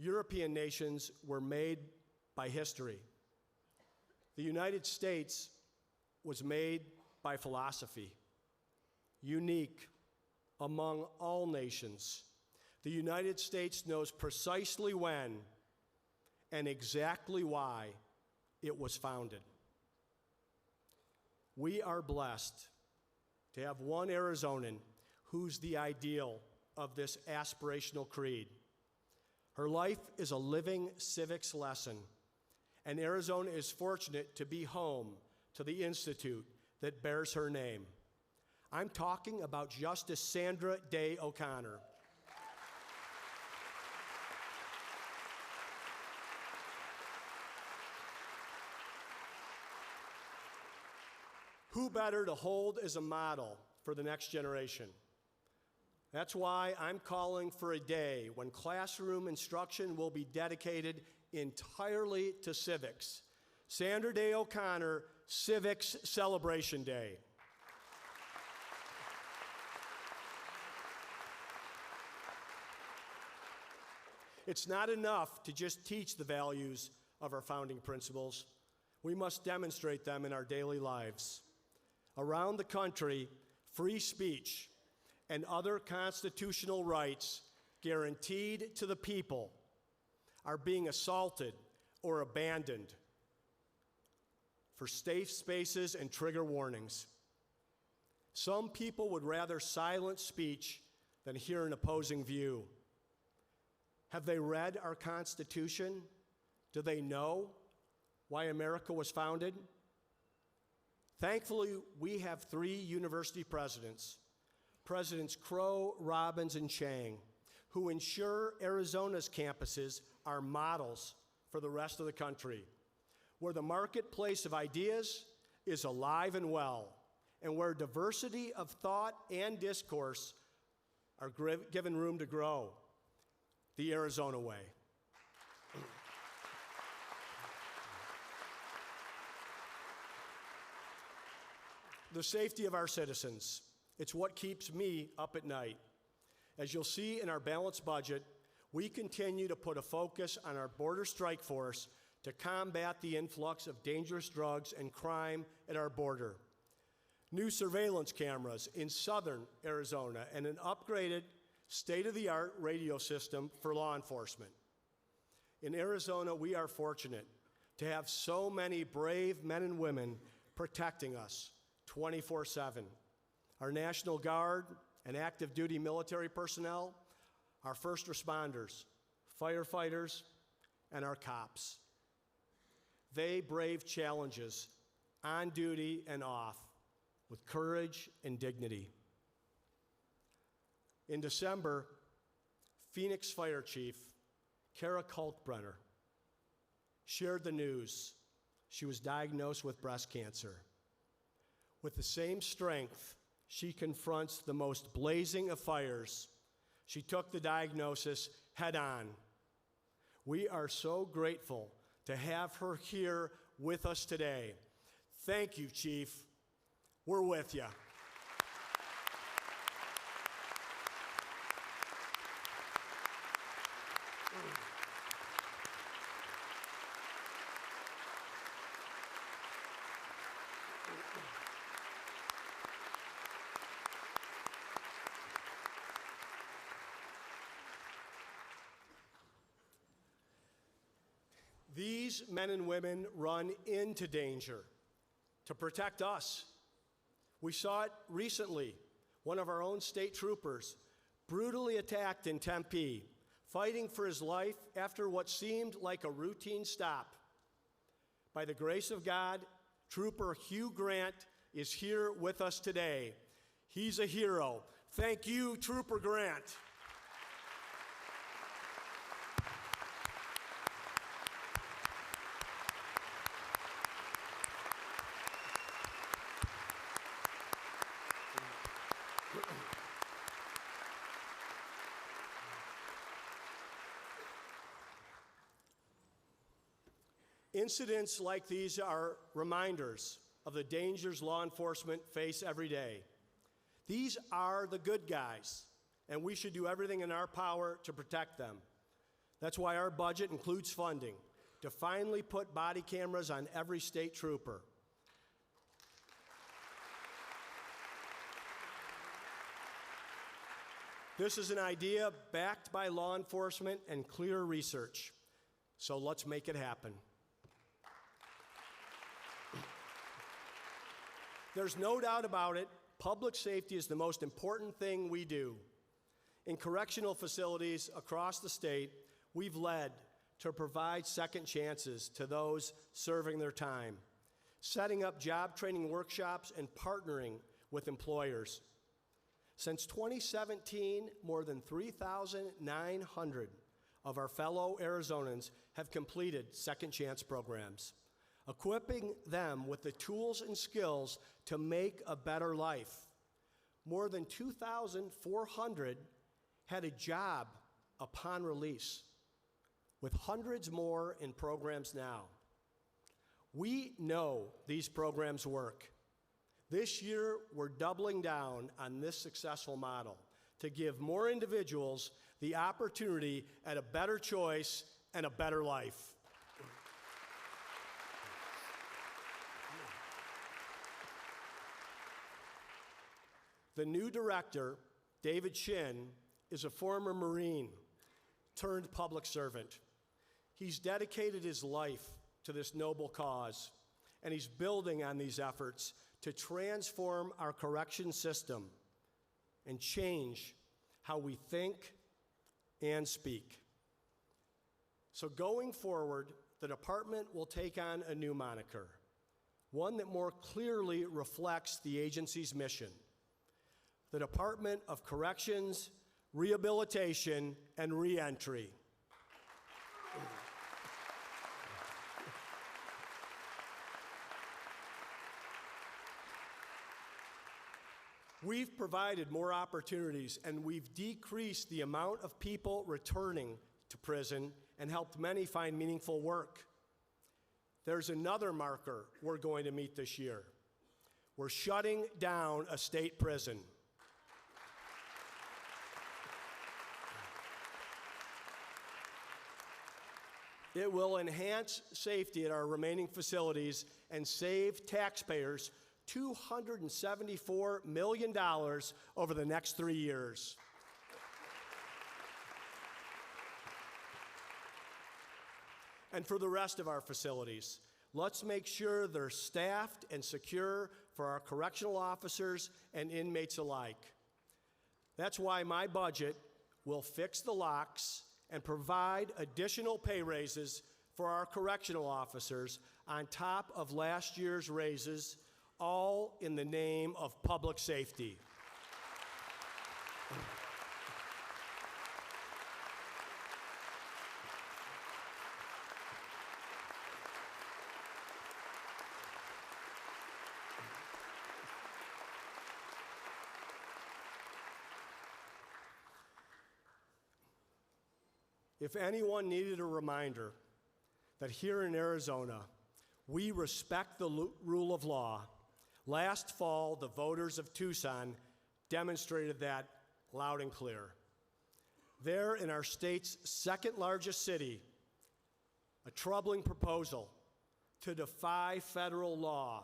European nations were made by history. The United States was made by philosophy, unique among all nations. The United States knows precisely when and exactly why it was founded. We are blessed to have one Arizonan who's the ideal of this aspirational creed. Her life is a living civics lesson, and Arizona is fortunate to be home to the institute that bears her name. I'm talking about Justice Sandra Day O'Connor. Who better to hold as a model for the next generation? That's why I'm calling for a day when classroom instruction will be dedicated entirely to civics. Sandra Day O'Connor Civics Celebration Day. It's not enough to just teach the values of our founding principles. We must demonstrate them in our daily lives. Around the country, free speech and other constitutional rights guaranteed to the people are being assaulted or abandoned for safe spaces and trigger warnings. Some people would rather silence speech than hear an opposing view. Have they read our Constitution? Do they know why America was founded? Thankfully, we have 3 university presidents, Presidents Crow, Robbins, and Chang, who ensure Arizona's campuses are models for the rest of the country, where the marketplace of ideas is alive and well, and where diversity of thought and discourse are given room to grow. The Arizona way. The safety of our citizens. It's what keeps me up at night. As you'll see in our balanced budget, we continue to put a focus on our border strike force to combat the influx of dangerous drugs and crime at our border. New surveillance cameras in southern Arizona and an upgraded state-of-the-art radio system for law enforcement. In Arizona, we are fortunate to have so many brave men and women protecting us 24/7. Our National Guard and active duty military personnel, our first responders, firefighters, and our cops. They brave challenges on duty and off with courage and dignity. In December, Phoenix Fire Chief Kara Kalkbrenner shared the news she was diagnosed with breast cancer. With the same strength she confronts the most blazing of fires, she took the diagnosis head on. We are so grateful to have her here with us today. Thank you, Chief. We're with you. These men and women run into danger to protect us. We saw it recently. One of our own state troopers brutally attacked in Tempe, fighting for his life after what seemed like a routine stop. By the grace of God, Trooper Hugh Grant is here with us today. He's a hero. Thank you, Trooper Grant. Incidents like these are reminders of the dangers law enforcement face every day. These are the good guys, and we should do everything in our power to protect them. That's why our budget includes funding to finally put body cameras on every state trooper. This is an idea backed by law enforcement and clear research. So let's make it happen. There's no doubt about it, public safety is the most important thing we do. In correctional facilities across the state, we've led to provide second chances to those serving their time, setting up job training workshops and partnering with employers. Since 2017, more than 3,900 of our fellow Arizonans have completed second chance programs, equipping them with the tools and skills to make a better life. More than 2,400 had a job upon release, with hundreds more in programs now. We know these programs work. This year, we're doubling down on this successful model to give more individuals the opportunity at a better choice and a better life. The new director, David Shin, is a former Marine turned public servant. He's dedicated his life to this noble cause, and he's building on these efforts to transform our correction system and change how we think and speak. So going forward, the department will take on a new moniker, one that more clearly reflects the agency's mission: the Department of Corrections, Rehabilitation, and Reentry. We've provided more opportunities, and we've decreased the amount of people returning to prison and helped many find meaningful work. There's another marker we're going to meet this year. We're shutting down a state prison. It will enhance safety at our remaining facilities and save taxpayers $274 million over the next 3 years. And for the rest of our facilities, let's make sure they're staffed and secure for our correctional officers and inmates alike. That's why my budget will fix the locks and provide additional pay raises for our correctional officers on top of last year's raises, all in the name of public safety. If anyone needed a reminder that here in Arizona, we respect the rule of law, last fall, the voters of Tucson demonstrated that loud and clear. There, in our state's second largest city, a troubling proposal to defy federal law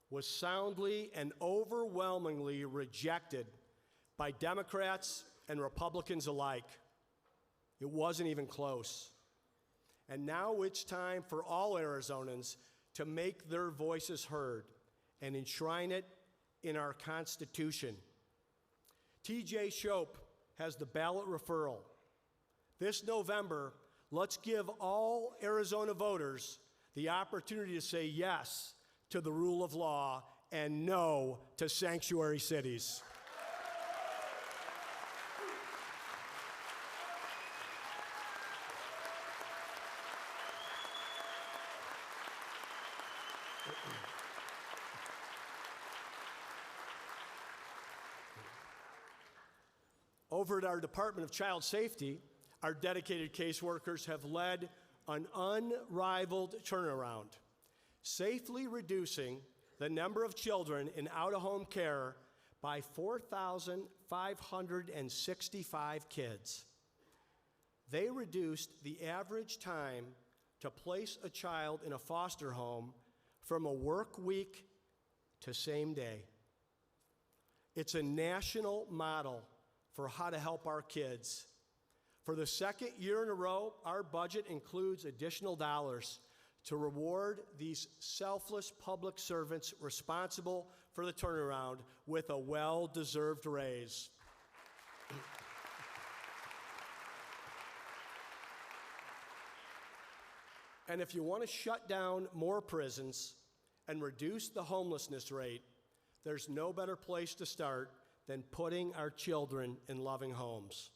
was soundly and overwhelmingly rejected by Democrats and Republicans alike. It wasn't even close. And now it's time for all Arizonans to make their voices heard and enshrine it in our Constitution. TJ Shope has the ballot referral. This November, let's give all Arizona voters the opportunity to say yes to the rule of law and no to sanctuary cities. Over at our Department of Child Safety, our dedicated caseworkers have led an unrivaled turnaround, safely reducing the number of children in out-of-home care by 4,565 kids. They reduced the average time to place a child in a foster home from a work week to same day. It's a national model for how to help our kids. For the second year in a row, our budget includes additional dollars to reward these selfless public servants responsible for the turnaround with a well-deserved raise. And if you want to shut down more prisons and reduce the homelessness rate, there's no better place to start than putting our children in loving homes.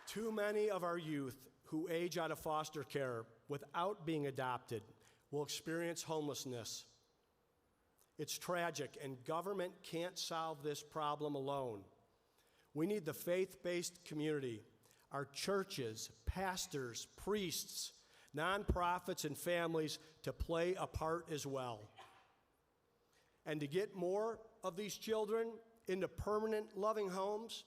Too many of our youth who age out of foster care without being adopted will experience homelessness. It's tragic, and government can't solve this problem alone. We need the faith-based community, our churches, pastors, priests, nonprofits, and families to play a part as well. And to get more of these children into permanent loving homes,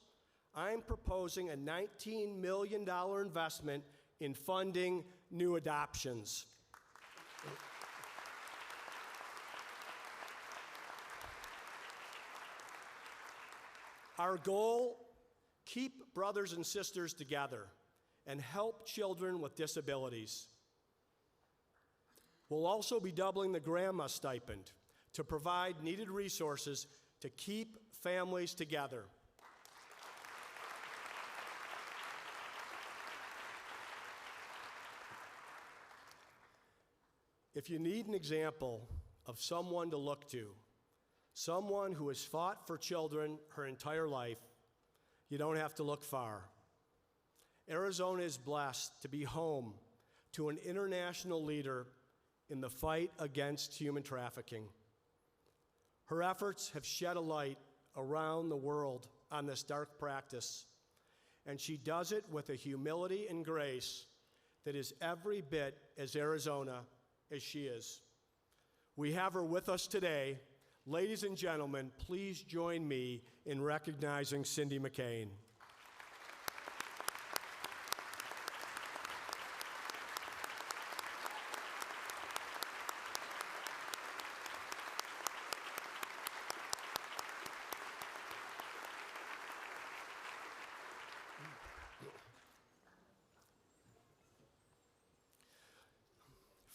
I'm proposing a $19 million investment in funding new adoptions. Our goal, keep brothers and sisters together and help children with disabilities. We'll also be doubling the grandma stipend to provide needed resources to keep families together. If you need an example of someone to look to, someone who has fought for children her entire life, you don't have to look far. Arizona is blessed to be home to an international leader in the fight against human trafficking. Her efforts have shed a light around the world on this dark practice, and she does it with a humility and grace that is every bit as Arizona as she is. We have her with us today. Ladies and gentlemen, please join me in recognizing Cindy McCain.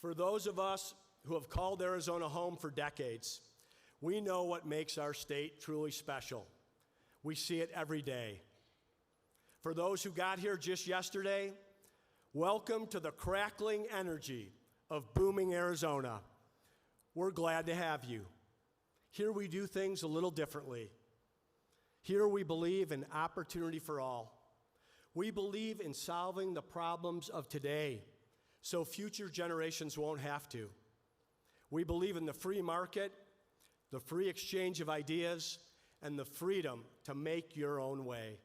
For those of us who have called Arizona home for decades, we know what makes our state truly special. We see it every day. For those who got here just yesterday, welcome to the crackling energy of booming Arizona. We're glad to have you. Here we do things a little differently. Here we believe in opportunity for all. We believe in solving the problems of today so future generations won't have to. We believe in the free market, the free exchange of ideas, and the freedom to make your own way.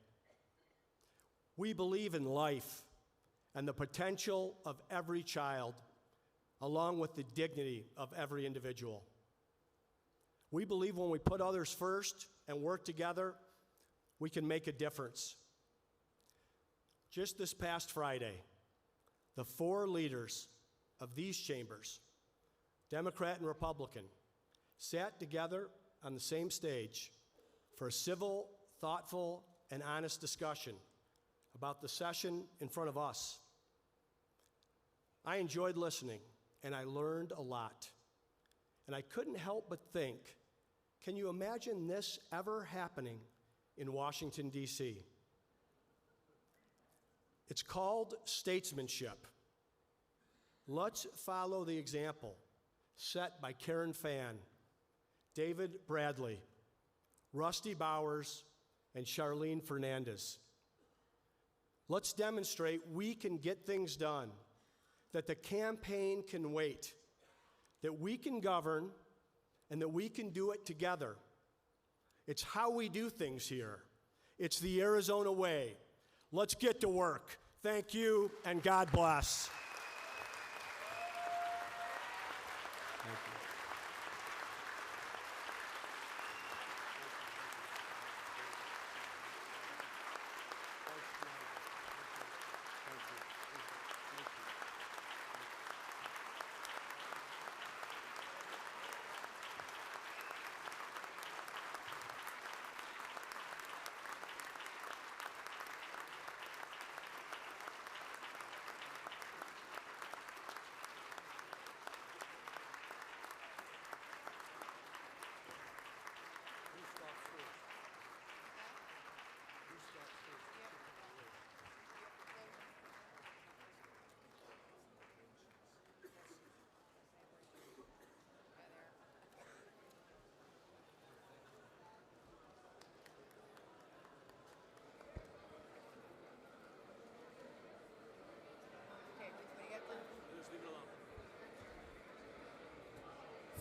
We believe in life and the potential of every child, along with the dignity of every individual. We believe when we put others first and work together, we can make a difference. Just this past Friday, the 4 leaders of these chambers, Democrat and Republican, sat together on the same stage for a civil, thoughtful, and honest discussion about the session in front of us. I enjoyed listening, and I learned a lot. And I couldn't help but think, can you imagine this ever happening in Washington, D.C.? It's called statesmanship. Let's follow the example set by Karen Fann, David Bradley, Rusty Bowers, and Charlene Fernandez. Let's demonstrate we can get things done, that the campaign can wait, that we can govern, and that we can do it together. It's how we do things here. It's the Arizona way. Let's get to work. Thank you, and God bless. Thank you.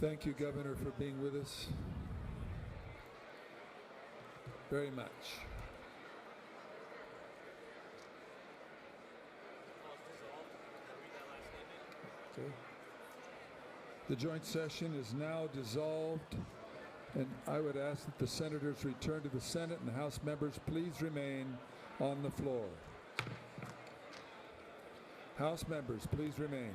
Thank you, Governor, for being with us. Very much. Okay. The joint session is now dissolved, and I would ask that the senators return to the Senate and House members please remain on the floor. House members, please remain.